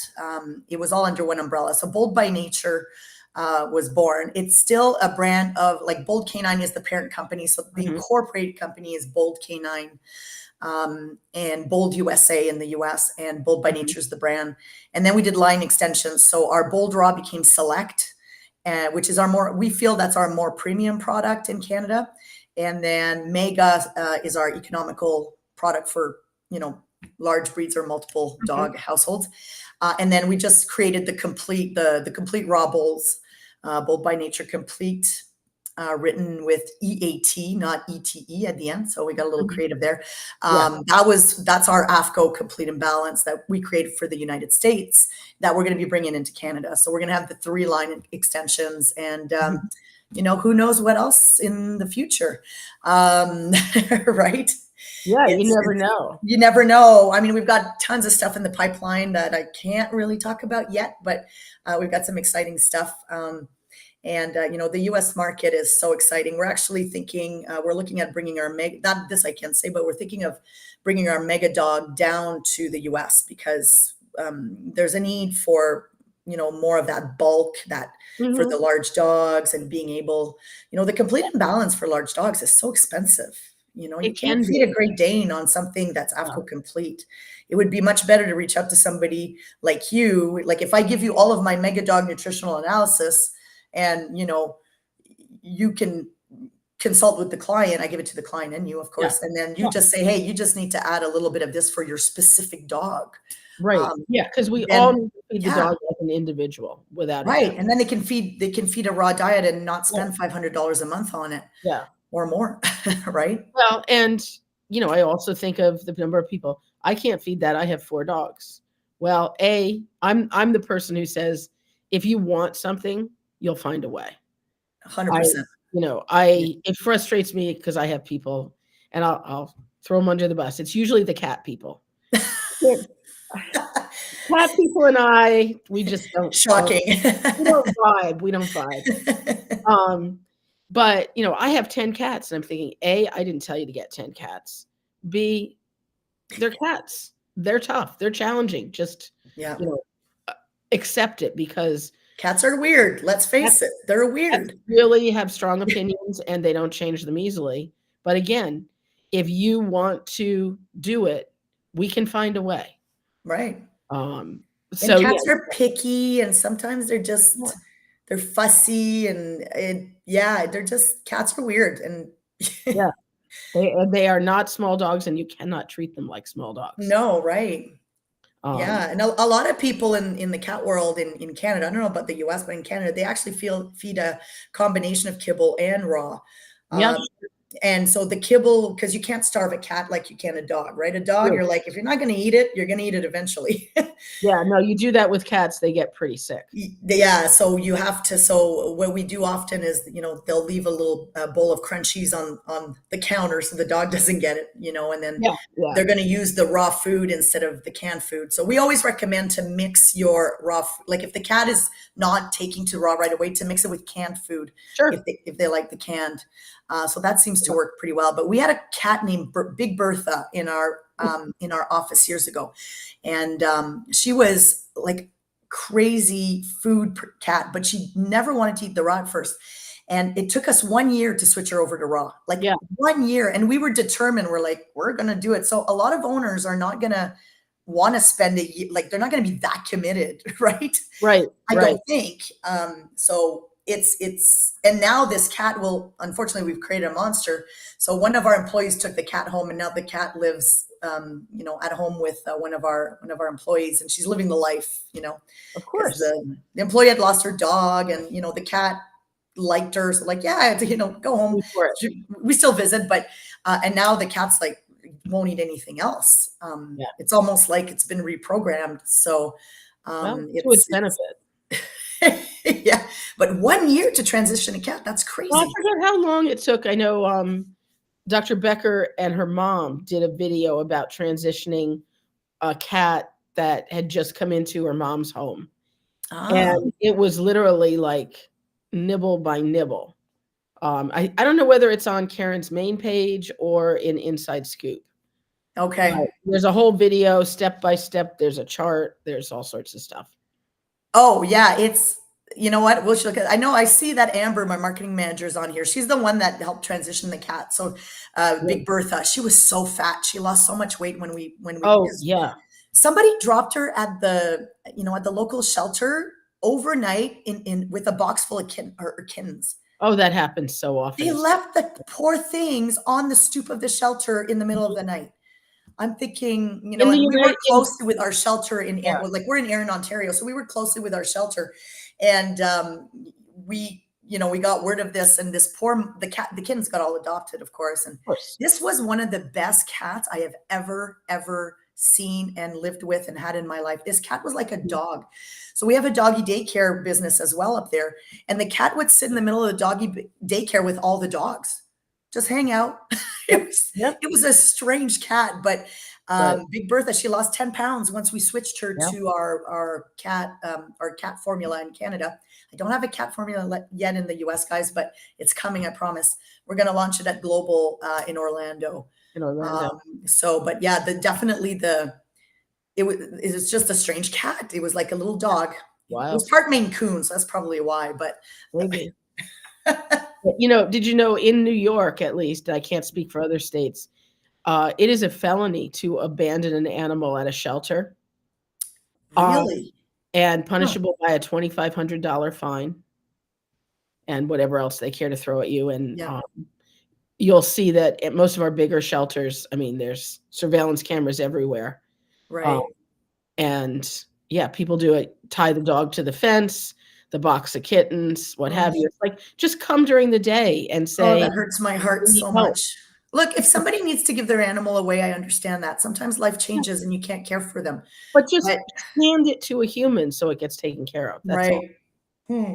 it was all under one umbrella. So Bold by Nature was born. It's still a brand of like Bold Canine is the parent company. So the mhm, incorporated company is Bold Canine, and Bold USA in the US, and Bold by mhm, Nature is the brand. And then we did line extensions. So our Bold Raw became Select, which is we feel that's our more premium product in Canada. And then Mega is our economical product for, large breeds or multiple mhm. dog households. And then we just created the complete raw bowls, Bold by Nature Complete, written with EAT, not ETE at the end. So we got a little Mhm. creative there. Yeah. That's our AFCO Complete and Balance that we created for the United States that we're going to be bringing into Canada. So we're going to have the 3 line extensions, and Mhm. who knows what else in the future, right? Yeah, you never It's know. you never know. I mean, we've got tons of stuff in the pipeline that I can't really talk about yet, but we've got some exciting stuff. And the U.S. market is so exciting. We're actually thinking we're looking at bringing our not this I can't say, but we're thinking of bringing our Mega Dog down to the U.S. because there's a need for more of that bulk that for the Mhm. large dogs, and being able the complete imbalance for large dogs is so expensive. You It can't can feed a be. Great Dane on something that's Yeah. AFCO complete. It would be much better to reach out to somebody like you. Like if I give you all of my Mega Dog nutritional analysis and, you can consult with the client, I give it to the client and you, of Yeah. course, and then you Yeah. just say, hey, you just need to add a little bit of this for your specific dog. Right. Um, Yeah, because we all then, need to feed the yeah, dog like an individual, without a right. doubt. And then they can feed a raw diet and not Yeah. spend $500 a month on it Yeah. or more, right? Well, and, I also think of the number of people, I can't feed that, I have 4 dogs. Well, I'm the person who says, "If you want something, you'll find a way." I 100%. Yeah. it frustrates me because I have people, and I'll throw them under the bus. It's usually the cat people. Cat people and we just don't Shocking. we don't vibe. Um, but, I have 10 cats, and I'm thinking, A, I didn't tell you to get 10 cats. B, they're cats. They're tough. They're challenging. Just, Yeah. you know, uh, accept it, because Cats are weird. Let's cats face it. They're cats weird. really have strong opinions, and they don't change them easily. But again, if you want to do it, we can find a way. Right. Um, And so cats yeah, are picky and sometimes yeah, they're fussy and yeah, they're just cats are weird and yeah. They are not small dogs, and you cannot treat them like small dogs. no, right. Um, Yeah, and a lot of people in the cat world in Canada, I don't know about the US, but in Canada, they actually feed a combination of kibble and raw. yeah, Um, And so the kibble, because you can't starve a cat like you can a dog, right? A dog, true. you're like, if you're not going to eat it, you're going to eat it eventually. Yeah, no, you do that with cats, they get pretty sick. Yeah, so you have to. So what we do often is, they'll leave a little bowl of crunchies on the counter so the dog doesn't get it, and then Yeah, yeah, they're going to use the raw food instead of the canned food. So we always recommend to mix your like if the cat is not taking to raw right away, to mix it with canned food sure. if they like the canned. So that seems to Yeah. work pretty well. But we had a cat named Big Bertha in our office years ago, and she was like crazy cat, but she never wanted to eat the raw at first. And it took us 1 year to switch her over to raw, like Yeah, 1 year. And we were determined, we're like, we're going to do it. So a lot of owners are not going to want to spend a year, like they're not going to be that committed, right? right, I right. don't think. So and now this cat unfortunately, we've created a monster. So one of our employees took the cat home, and now the cat lives, at home with one of our employees, and she's living the life, Of because course. the employee had lost her dog, and the cat liked her, so like, yeah, I had to, go home. Go for it. We still visit, but and now the cat's like won't eat anything else. Yeah. It's almost like it's been reprogrammed. So Well, to its it's benefit. yeah, but 1 year to transition a cat, that's Well, I crazy. forget how long it took. I know, Dr. Becker and her mom did a video about transitioning a cat that had just come into her mom's home, Ah, and it was literally like nibble by nibble. I don't know whether it's on Karen's main page or in Inside Scoop, but okay. there's a whole video step by step. There's a chart. There's all sorts of stuff. Oh, yeah, you know what? We'll look at I know I see that Amber, my marketing manager, is on here. She's the one that helped transition the cat. So, Yeah. Big Bertha, she was so fat. She lost so much weight when we Oh, because yeah. somebody dropped her at the local shelter overnight in with a box full of kittens. Oh, that happens so They often. left the poor things on the stoop of the shelter in the middle of the night. I'm thinking, In the and we United work closely with our shelter Yeah, well, like we're in Erin, Ontario, so we work closely with our shelter, and we got word of this, and the kittens got all adopted, of course, and of course. this was one of the best cats I have ever seen and lived with and had in my life. This cat was like a Mhm. dog. So we have a doggy daycare business as well up there, and the cat would sit in the middle of the doggy daycare with all the dogs, just hang out. Yep, it was yep, it was a strange cat, but right. Big Bertha, she lost 10 pounds once we switched her Yeah. to our cat formula in Canada. I don't have a cat formula yet in the US, guys, but it's coming, I promise. We're going to launch it at Global in Orlando. In Orlando. Um, but yeah, it was just a strange cat. It was like a little dog. It was Wild. part Maine Coon, so that's probably why. But Maybe. But, did you know in New York, at least, I can't speak for other states, it is a felony to abandon an animal at a shelter, um, Really? and Huh. punishable by a $2,500 fine and whatever else they care to throw at you. And Yeah, you'll see that at most of our bigger shelters, I mean, there's surveillance cameras everywhere. Um, right. and yeah, people do it, tie the dog to the fence, the box of kittens, what have you. Mm. It's like, just come during the day and Oh, say, that hurts my heart "We need so help." much. Look, if somebody needs to give their animal away, I understand that. Sometimes life Yeah, changes and you can't care for them. but just But hand it to a human so it gets taken care of. That's all. right. Hmm.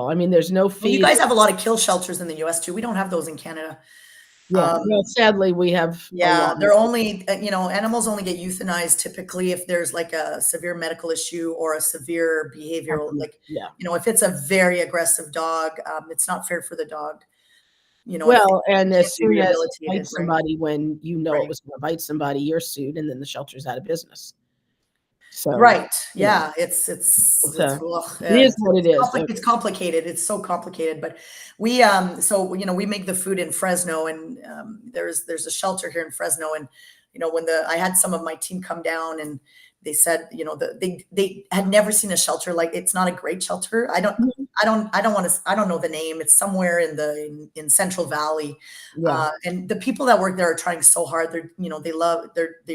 I mean, there's no Well, you fee. guys have a lot of kill shelters in the US too. We don't have those in Canada. Yeah, well, Um, sadly, we have a yeah, lot they're of only, animals only get euthanized typically if there's like a severe medical issue or a severe behavioral, like, yeah. if it's a very aggressive dog, it's not fair for the dog, if they Well, and can't as be soon as it rehabilitated, bites right? somebody when it Right. was gonna bite somebody, you're sued, and then the shelter's out of business. So, Right. you know, Yeah. It's ugh, it yeah, is what it is. it's complicated. It's so complicated. But so we make the food in Fresno, and there's a shelter here in Fresno, and when I had some of my team come down, and they said, they had never seen a shelter like, it's not a great shelter. Mhm. I don't know the name. It's somewhere in Central Valley, Yeah, and the people that work there are trying so hard. They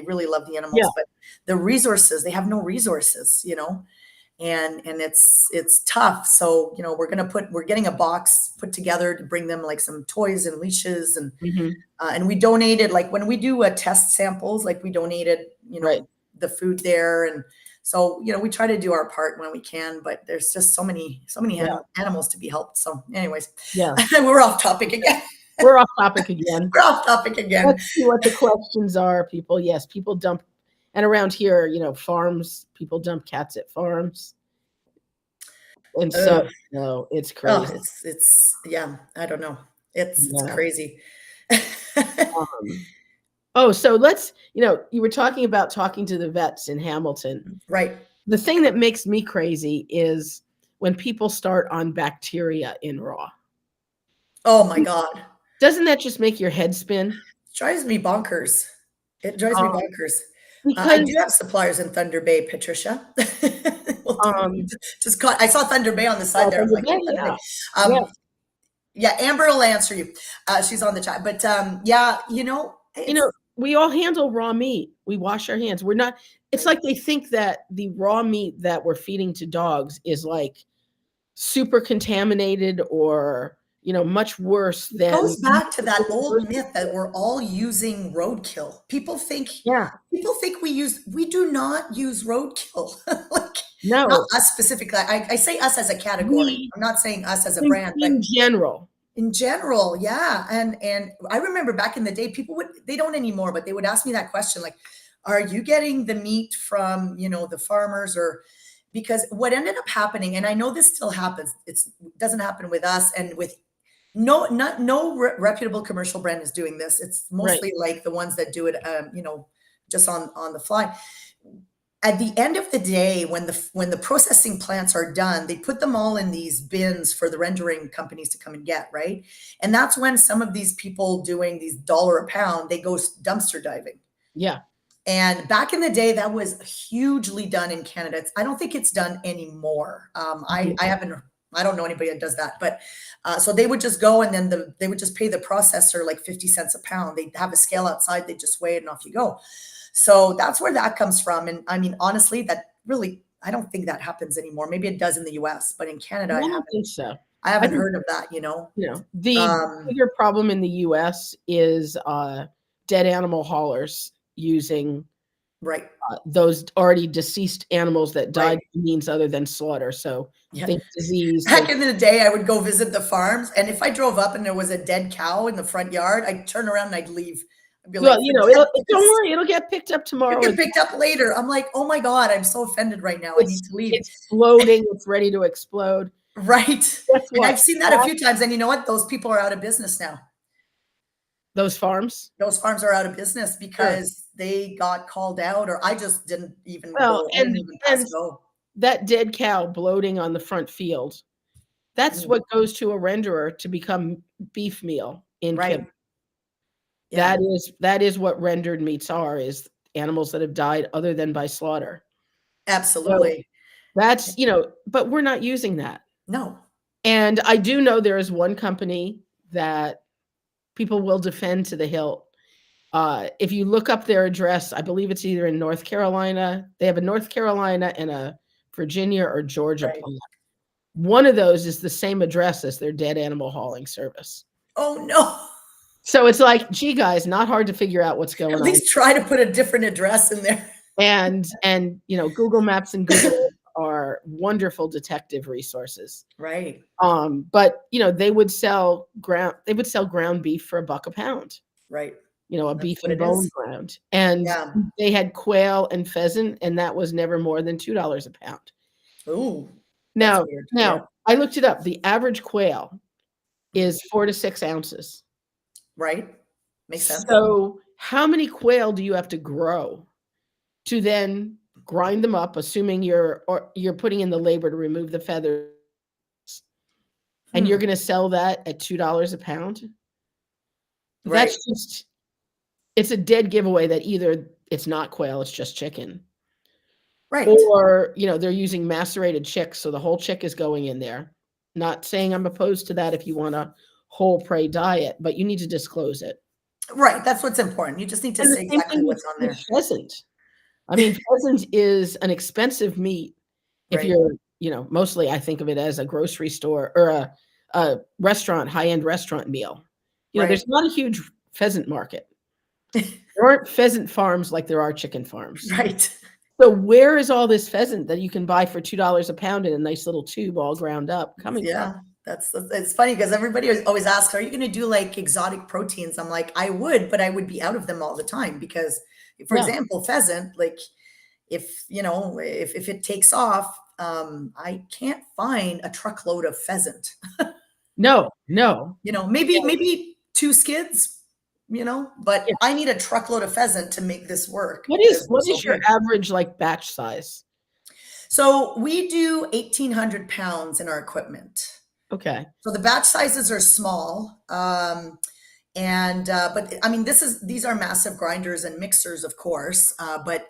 really love the yeah, animals, but the resources, they have no resources, and it's tough. So we're getting a box put together to bring them like some toys and leashes, mhm, and we donated, like when we do test samples, like we donated right, the food there. And so we try to do our part when we can, but there's just so many yeah, animals to be helped. So anyways, yeah. we're off topic again. We're off topic again. We're off topic again. Let's see what the questions are, people. Yes, people dump, and around here, farms, people dump cats at farms, and so, Ugh. no, it's Oh, crazy. yeah, I don't know. It's Yeah, crazy. um so you were talking about talking to the vets in Hamilton. Right. The thing that makes me crazy is when people start on bacteria in raw. Oh my God. Doesn't that just make your head spin? Drives me bonkers. It drives me Um, bonkers. I do because, have suppliers in Thunder Bay, Patricia. um Just caught. I saw Thunder Bay on the side well, there. I'm Thunder like, Bay, oh, Thunder Bay. yeah. Yeah, Yeah, Amber will answer you. She's on the chat. But yeah, it's we all handle raw meat. We wash our hands. We're not It's right. like they think that the raw meat that we're feeding to dogs is, like, super contaminated or, much worse It than goes back to that old myth that we're all using roadkill. Yeah. People think we do not use roadkill. Like, not No. us specifically. I say us as a category. We I'm not saying us as a in brand, but in general. in general, yeah. And I remember back in the day, they don't anymore, but they would ask me that question, like, are you getting the meat from, the farmers? Or because what ended up happening, and I know this still happens, it doesn't happen with us and with no reputable commercial brand is doing this. It's Right. mostly like the ones that do it, just on the fly. At the end of the day, when the processing plants are done, they put them all in these bins for the rendering companies to come and get, right? And that's when some of these people doing these dollar a pound, they go dumpster diving. Yeah. And back in the day, that was hugely done in Canada. I don't think it's done anymore. Mhm. I haven't. I don't know anybody that does that. But so they would just go, and then they would just pay the processor like 50 cents a pound. They'd have a scale outside. They just weigh it, and off you go. So that's where that comes from. And I mean, honestly, that really, I don't think that happens anymore. Maybe it does in the US, but in Canada, I don't think so. I I haven't think, heard of that. the Um, bigger problem in the US is, dead animal haulers using, right, those already deceased animals that right. died through means other than slaughter. So Yeah. think disease, Back think, in the day, I would go visit the farms, and if I drove up and there was a dead cow in the front yard, I'd turn around and I'd leave. I'd be well, like, forget don't this. worry, it'll get picked up You tomorrow. get picked up later. I'm like, oh my God, I'm so offended right now. I need to leave. It's floating, it's ready to explode. Right. Guess And what? I've seen that a few times. And you know what? Those people are out of business now. Those farms? Those farms are out of business Sure. because they got called out, or I just didn't even Well, go. I didn't and even pass go. that dead cow bloating on the front field, That's Mm, what goes to a renderer to become beef meal in kibble. right. Yeah, That is what rendered meats are, is animals that have died other than by slaughter. So, absolutely. that's, but we're not using that. No. And I do know there is one company that people will defend to the hilt. If you look up their address, I believe it's either in North Carolina. They have a North Carolina and a Virginia or Georgia Right. plant. One of those is the same address as their dead animal hauling service. Oh, no. So it's like, gee, guys, not hard to figure out what's At going on. least try to put a different address in there. And Google Maps and Google Earth are wonderful detective resources. Right. But they would sell ground beef for $1 a pound. Right. A That's beef what and it bone is. ground. And Yeah. they had quail and pheasant, and that was never more than $2 a pound. Ooh, that's Now, weird. Yeah. now I looked it up. The average quail Mhm. is 4 to 6 ounces. Right. Makes sense. So how many quail do you have to grow to then grind them up, assuming you're putting in the labor to remove the feathers, and Hmm. you're going to sell that at $2 a pound? Right. It's a dead giveaway that either it's not quail, it's just chicken, Right. or they're using macerated chicks, so the whole chick is going in there. Not saying I'm opposed to that if you want a whole prey diet, but you need to disclose it. Right. That's what's important. You just need to And the say same exactly thing with what's on with there. pheasant. I mean, pheasant is an expensive meat if Right. you're, mostly I think of it as a grocery store or a restaurant, high-end restaurant meal. Right. There's not a huge pheasant market. There aren't pheasant farms like there are chicken farms. Right. So where is all this pheasant that you can buy for $2 a pound in a nice little tube all ground up coming from? Yeah. That's it's funny because everybody always asks, "Are you going to do like exotic proteins?" I'm like, I would, but I would be out of them all the time because, for Yeah. example, pheasant, like if it takes off, I can't find a truckload of pheasant. No, no. Maybe two skids, but Yeah. I need a truckload of pheasant to make this work What is because they're what so is your big. average, like, batch size? So we do 1,800 pounds in our equipment. Okay. So the batch sizes are small. And but I mean, these are massive grinders and mixers, of course, but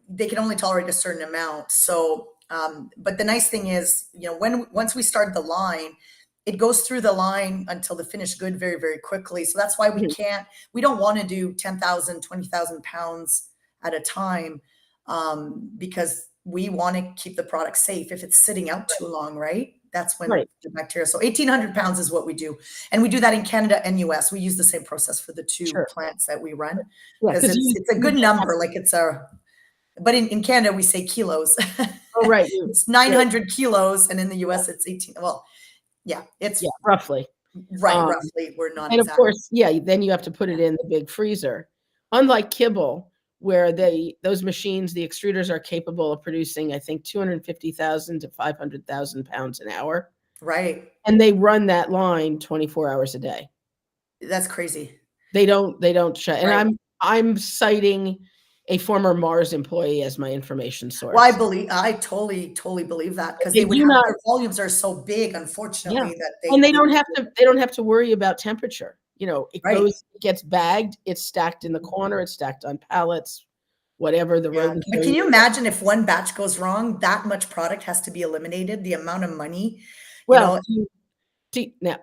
they can only tolerate a certain amount. So, but the nice thing is, once we start the line, it goes through the line until the finished good very, very quickly. So that's why Mhm. we don't want to do 10,000, 20,000 pounds at a time, because we want to keep the product safe. If it's sitting out too long, right? That's when Right. the bacteria. So 1,800 pounds is what we do. And we do that in Canada and US. We use the same process for the two Sure. plants that we run Yeah, because because it's a you good then have number. Like but in Canada we say kilos. oh, right, It's right, 900 kilos, and in the yeah, US it's 18. Well, yeah, yeah, it's roughly. right, Um, roughly. We're not and of exact. course, yeah, then you have to put Yeah, it in the big freezer. Unlike kibble, where those machines, the extruders are capable of producing, I think, 250,000 to 500,000 pounds an hour, right. and they run that line 24 hours a day. That's crazy. They don't shut, and Right. I'm citing a former Mars employee as my information Well, source. I totally, totally believe that because They they would do have not their volumes are so big, Yeah, unfortunately, that and they they don't have to worry about temperature. right. It gets bagged, it's stacked in the corner, it's stacked on pallets, whatever the Yeah, rodents but are can eating. you imagine if one batch goes wrong, that much product has to be eliminated, the amount of money, you Well, know now,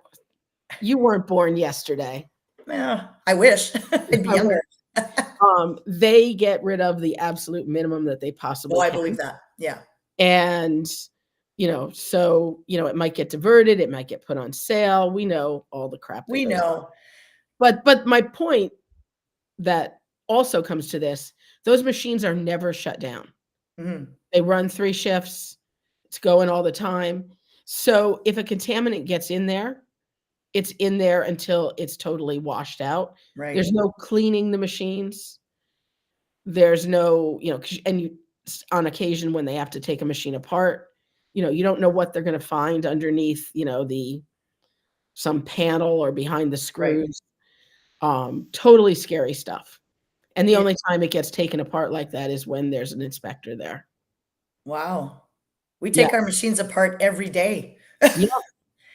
you weren't born yesterday. Yeah, I wish I'd be I younger. will. They get rid of the absolute minimum that they Oh, possibly I can, believe that. Yeah. and, so, it might get diverted, it might get put on sale, we know all the crap that We goes on. know. But my point that also comes to this, those machines are never shut down. Mhm. They run 3 shifts, it's going all the time. So if a contaminant gets in there, it's in there until it's totally washed out. Right. There's no cleaning the machines. There's no, 'cause and on occasion when they have to take a machine apart, you don't know what they're gonna find underneath, some panel or behind the Right. screws. Totally scary stuff. And the It only time it gets taken apart like that is when there's an inspector there. Wow. We Yeah. take our machines apart every day. Yeah.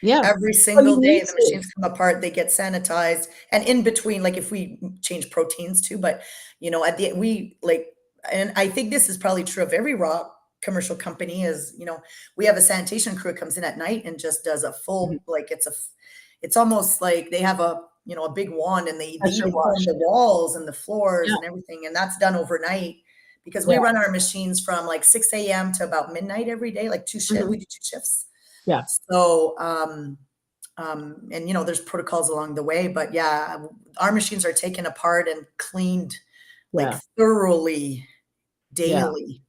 Yeah. Every Well, you single day, need the to. machines come apart, they get sanitized, and in between, like, if we change proteins too, but, at the we, like and I think this is probably true of every raw commercial company is, we have a sanitation crew that comes in at night and just does a Mhm. full like, it's almost like they have a big wand and they Pressure even comb wash. the walls and the floors Yeah. and everything, and that's done overnight because we Yeah. run our machines from, like, 6 a.m. to about midnight every day, like, 2 shift Mhm. we do 2 shifts. Yeah. So, and there's protocols along the way, but yeah, our machines are taken apart and cleaned like Yeah. thoroughly Yeah. daily.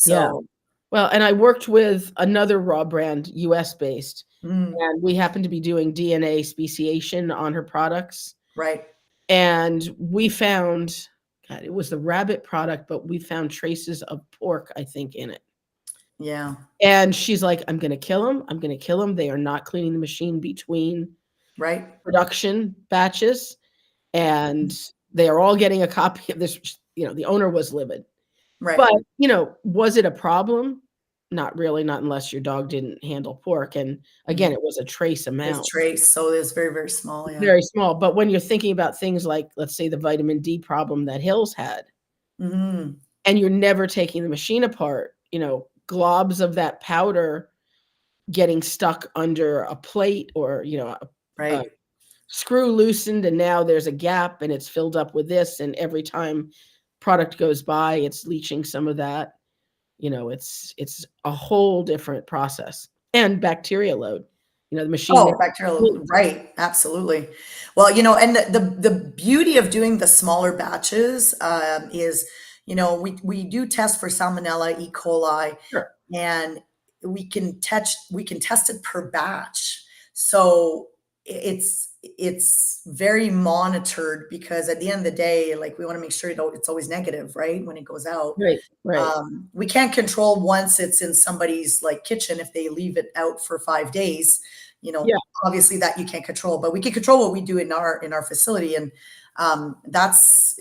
Yeah. So, Well, and I worked with another raw brand, US based, mm, and we happened to be doing DNA speciation on her products. right. And we found, God, it was the rabbit product, but we found traces of pork, I think, in it. Yeah. And she's like, I'm going to kill them. I'm going to kill them. They are not cleaning the machine between Right. production batches. And they are all getting a copy of this. The owner was livid. Right. But, was it a problem? Not really, not unless your dog didn't handle pork. And again, Mm. it was a trace It's amount, trace, so it's very, very small. Yeah. very small. But when you're thinking about things like, let's say, the vitamin D problem that Hills had, Hmm. and you're never taking the machine apart, globs of that powder getting stuck under a plate or, a Right. screw loosened and now there's a gap and it's filled up with this. And every time product goes by, it's leaching some of that. It's a whole different process and bacteria load. The machine Oh, never bacterial, cleans. right, absolutely. Well, and the beauty of doing the smaller batches, is, we do test for Salmonella, E. coli, Sure. and we can test it per batch. So it's very monitored because at the end of the day, like, we want to make sure it's always negative, right, when it goes out. Right. Right. We can't control once it's in somebody's like kitchen if they leave it out for 5 days. Yeah. Obviously that you can't control, but we can control what we do in our facility, and that's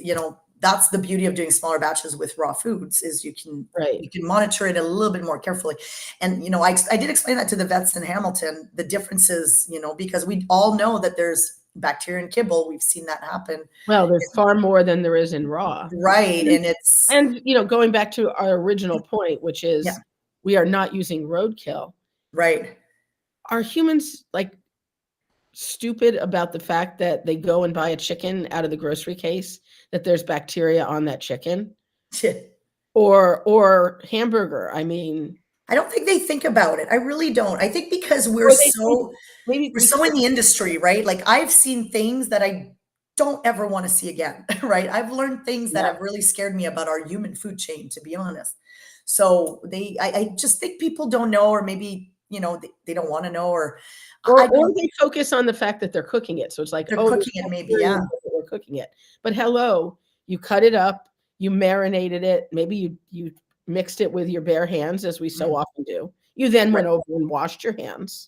the beauty of doing smaller batches with raw foods is you can Right. you can monitor it a little bit more carefully. And I did explain that to the vets in Hamilton, the differences, because we all know that there's bacteria in kibble. We've seen that happen. Well, there's far more than there is in raw. Right, And and it's going back to our original point, which yeah, is we are not using roadkill. right. Are humans like stupid about the fact that they go and buy a chicken out of the grocery case that there's bacteria on that chicken or hamburger? I mean, I don't think they think about it. I really don't. I think because we're or they think so maybe we're so because in the industry, right? Like, I've seen things that I don't ever want to see again, right? I've learned things that yeah. have really scared me about our human food chain, to be honest. So I just think people don't know, or maybe, they don't want to know, or I Or don't, they focus on the fact that they're cooking it. So it's like, they're "Oh, there's cooking it maybe. bacteria in Yeah. it that we're cooking it." But hello, you cut it up, you marinated it, maybe you mixed it with your bare hands as we so Mm, often do. You then right. went over and washed your hands.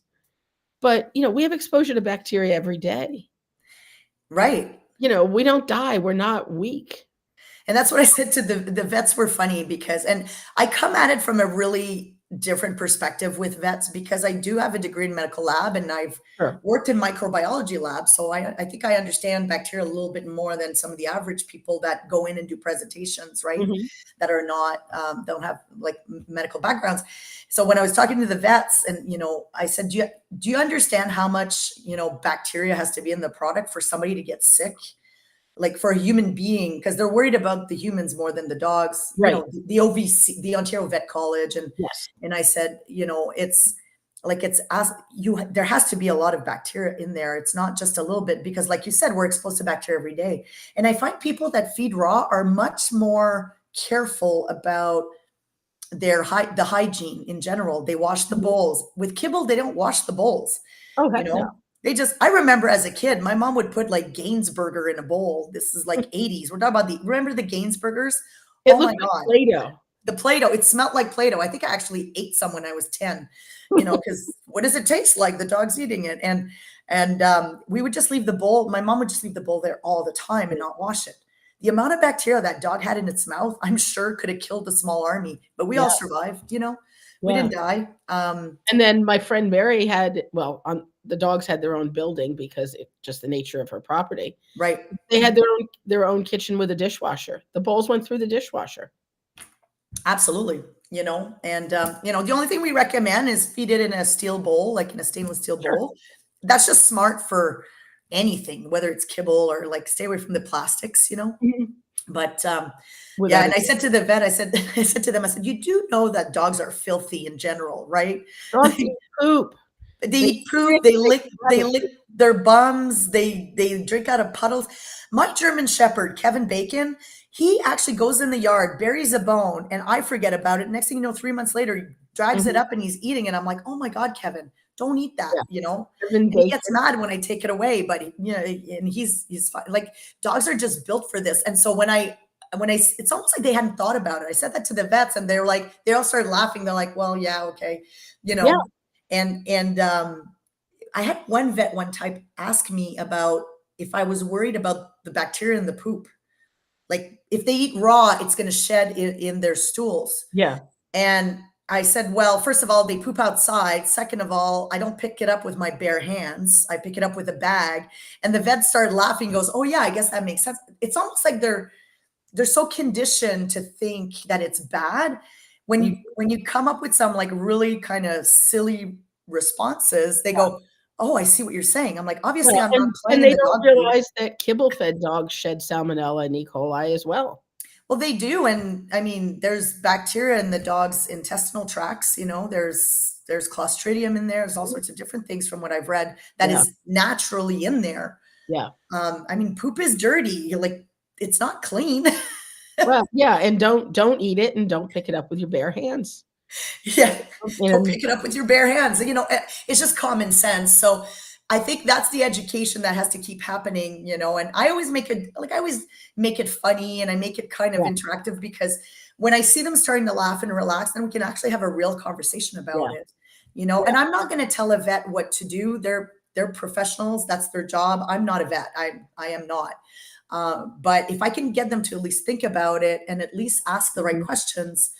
But, we have exposure to bacteria every day. Right. We don't die, we're not weak. And that's what I said to the vets were funny because, and I come at it from a really different perspective with vets because I do have a degree in medical lab and I've Sure. worked in microbiology labs. So I think I understand bacteria a little bit more than some of the average people that go in and do presentations, right? Mhm. That are not, don't have like medical backgrounds. So when I was talking to the vets and, I said, do you understand how much, bacteria has to be in the product for somebody to get sick? Like, for a human being, because they're worried about the humans more than the dogs, Right. the OVC, the Ontario Vet College. And Yes. I said, it's like, it's as you there has to be a lot of bacteria in there. It's not just a little bit, because like you said, we're exposed to bacteria every day. And I find people that feed raw are much more careful about the hygiene in general. They wash the Mhm. bowls. With kibble, they don't wash the bowls. Oh, You heck no. know, I remember as a kid, my mom would put like Gainsburger in a bowl. This is like 80s. We're talking about remember the Gainsburgers? It Oh my looked like God. Play-Doh. The Play-Doh, it smelled like Play-Doh. I think I actually ate some when I was 10, because what does it taste like? The dog's eating it. And we would just leave the bowl. My mom would just leave the bowl there all the time and not wash it. The amount of bacteria that dog had in its mouth, I'm sure could have killed a small army, but we all Yes. survived, We Yeah. didn't die. And then my friend Mary had, well, on the dogs had their own building because it just the nature of her property. Right. They had their own kitchen with a dishwasher. The bowls went through the dishwasher. Absolutely. And the only thing we recommend is feed it in a steel bowl, like in a stainless steel Sure. bowl. That's just smart for anything, whether it's kibble or like stay away from the plastics. Mhm. But yeah, Without and a I said to the vet, I said to them, I said, you do know that dogs are filthy in general, right? dogs eat poop. They They eat poop, shit, they they grab it. lick their bums, they drink out of puddles. My German Shepherd, Kevin Bacon, he actually goes in the yard, buries a bone, and I forget about it. Next thing you know, 3 months later, he drags it Mhm. up and he's eating it. I'm like, oh my God, Kevin, don't eat that, Yeah. you know? Kevin And he gets Bacon. mad when I take it away, but and he's fine. Like dogs are just built for this. And so it's almost like they hadn't thought about it. I said that to the vets and they were like, they all started laughing. They're like, well, yeah, okay, you Yeah. know, and I had one vet one time ask me about if I was worried about the bacteria in the poop. Like if they eat raw, it's going to shed in their stools. Yeah. And I said, well, first of all, they poop outside. Second of all, I don't pick it up with my bare hands. I pick it up with a bag. And the vet started laughing, goes, oh yeah, I guess that makes sense. It's almost like they're so conditioned to think that it's bad. When you Mhm. when you come up with some like really kind of silly responses, they go, "Oh, I see what you're saying." I'm like, "Obviously, Well, I'm not and playing in they the don't dog food." realize that kibble-fed dogs shed salmonella and E. coli as well. Well, they do, and I mean, there's bacteria in the dog's intestinal tracts. There's Clostridium in there. There's all sorts of different things from what I've read that Yeah. is naturally in there. Yeah. I mean, poop is dirty. Like, it's not clean. Well, yeah, and don't eat it and don't pick it up with your bare hands. Yeah, don't And pick it up with your bare hands. It's just common sense. So I think that's the education that has to keep happening. And I always make it funny and I make it kind of yeah, interactive because when I see them starting to laugh and relax, then we can actually have a real conversation about yeah, it. yeah, And I'm not going to tell a vet what to do. They're professionals. That's their job. I'm not a vet. I am not. But if I can get them to at least think about it and at least ask the right mhm. questions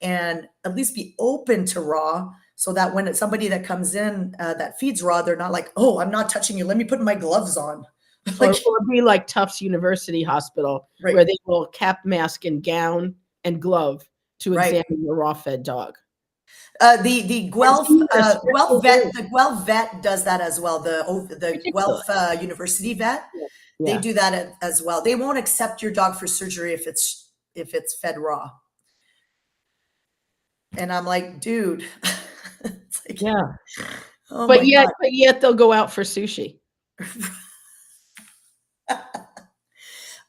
and at least be open to raw so that when it's somebody that comes in that feeds raw, they're not like, oh, I'm not touching you. Let me put my gloves on. Or Like, or be like Tufts University Hospital, right, where they will cap, mask, and gown and glove to right. examine your raw-fed dog. The It's Guelph even a Guelph special vet room. the Guelph vet does that as well. The Guelph Ridiculous. University vet, Yeah, they yeah, do that as well. They won't accept your dog for surgery if it's fed raw. And I'm like, dude, it's like, yeah. oh But my yet God. but yet they'll go out for sushi.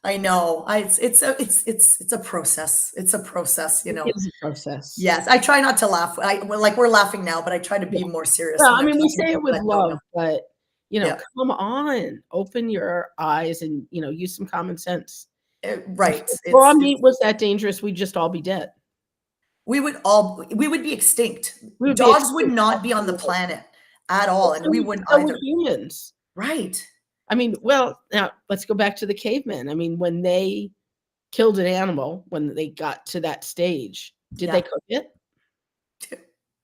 I know. It's a process. It's a process, It is a process. Yes, I try not to laugh. Like we're laughing now, but I try to Yeah. be more serious Well, when I I'm mean, we talking to say it people with that don't know. love, but, Yeah, come on, open your eyes and, use some common sense. right. If raw It's meat was that dangerous, we'd just all be dead. we would be extinct. We would be Dogs would extinct, not be on the absolutely. planet at But all, and we wouldn't so would either. humans. Right. I mean, well, now let's go back to the cavemen. I mean, when they killed an animal, when they got to that stage, did they Yeah. cook it?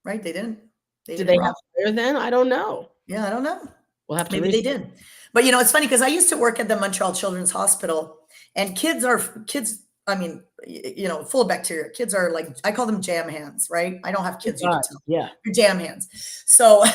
Right. They didn't. They Did ate it they raw. have fire then? I don't know. Yeah, I don't know. We'll have to Maybe they research. did. But it's funny because I used to work at the Montreal Children's Hospital and kids, I mean, full of bacteria. Kids are like, I call them jam hands, right? I don't have Oh kids, you can god, tell. yeah. They're jam hands. So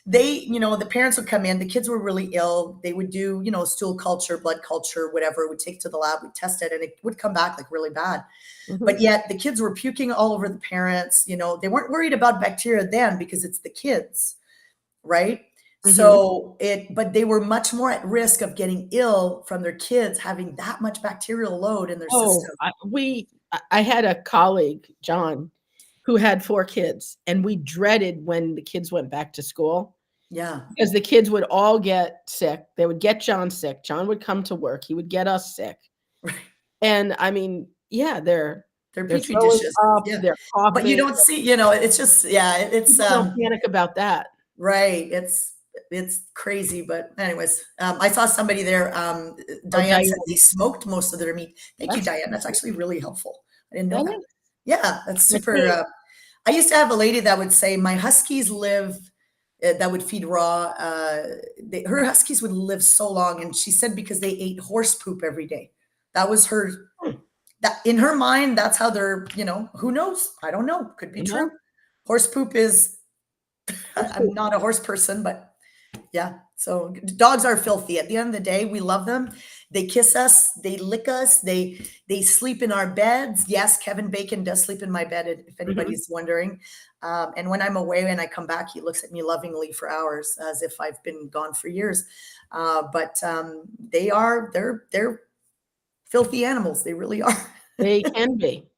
the parents would come in, the kids were really ill. They would do, stool culture, blood culture, whatever, would take to the lab, we'd test it, and it would come back like really bad. Mhm, But yet the kids were puking all over the parents. They weren't worried about bacteria then because it's the kids, right? mhm. But they were much more at risk of getting ill from their kids having that much bacterial load in their Oh, system. I had a colleague, John, who had 4 kids, and we dreaded when the kids went back to school Yeah. because the kids would all get sick. They would get John sick. John would come to work. He would get us sick. Right. And I mean, yeah, They're they're petri throwing dishes. up, Yeah. they're But you coughing. don't see, it's just, yeah, it's People don't panic about that. right. It's crazy. But anyways, I saw somebody there. Oh, Diane Diane, said they smoked most of their meat. Thank you, that's Diane. That's actually really helpful. I didn't know that that. is. Yeah, that's I super. can't. I used to have a lady that would say, my huskies live, that would feed raw. Her huskies would live so long. And she said, because they ate horse poop every day. That was her, Hmm. that in her mind, that's how they're, you know, who knows? I don't know. Could be true. Horse poop is, I'm not a horse person, but yeah. So dogs are filthy. At the end of the day, we love them. They kiss us, they lick us, they sleep in our beds. Yes, Kevin Bacon does sleep in my bed, if anybody's wondering. And when I'm away and I come back, he looks at me lovingly for hours, as if I've been gone for years. But they're filthy animals. They really are. They can be.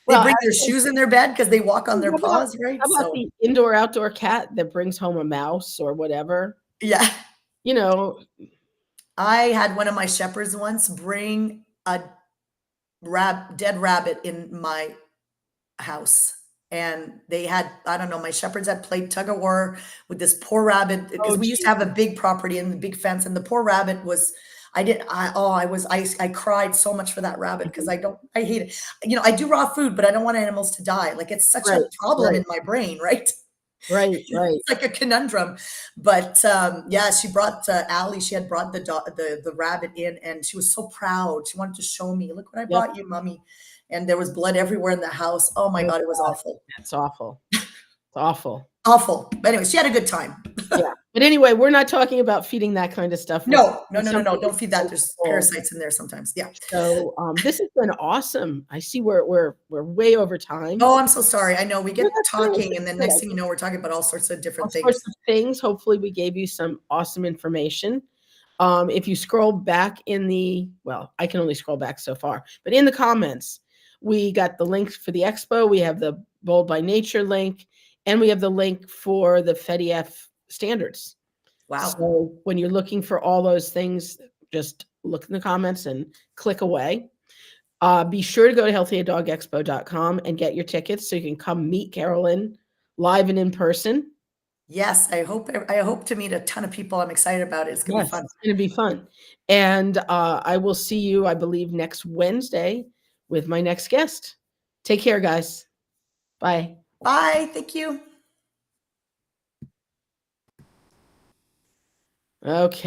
They Well, bring their actually, shoes in their bed because they walk on their how about paws, right? how about So the indoor outdoor cat that brings home a mouse or whatever? yeah. You know, I had one of my shepherds once bring a dead rabbit in my house. And they had, I don't know, my shepherds had played tug of war with this poor rabbit because oh we used to gee, have a big property and the big fence, and the poor rabbit was, I cried so much for that rabbit because mhm. I hate it. You know, I do raw food, but I don't want animals to die. Like, it's such Right, a problem right, in my brain, right? right, right. It's like a conundrum. But yeah, she brought Allie. She had brought the rabbit in, and she was so proud. She wanted to show me, look what I Yep. brought you, mommy. And there was blood everywhere in the house. Oh my Oh God, it was god, awful, that's awful. It's awful. awful. But anyway, she had a good time. Yeah. But anyway, we're not talking about feeding that kind of stuff. We're No, no, talking no, no, no. something Don't feed that. There's sensible. parasites in there sometimes. Yeah. So, this has been awesome. I see we're way over time. Oh, I'm so sorry. I know we No, get that's good, talking, and that's then good. next thing you know, we're talking about all sorts of All different sorts things. of things. Hopefully, we gave you some awesome information. If you scroll back in the, well, I can only scroll back so far, but in the comments, we got the link for the expo. We have the Bold by Nature link, and we have the link for the FEDIF standards. Wow. So when you're looking for all those things, just look in the comments and click away. Be sure to go to healthyadogexpo.com and get your tickets so you can come meet Carolyn live and in person. Yes, I hope to meet a ton of people. I'm excited about it. It's gonna be Yes, fun. it's gonna be fun. And, I will see you, I believe, next Wednesday with my next guest. Take care, guys. Bye. Bye. Thank you. Okay.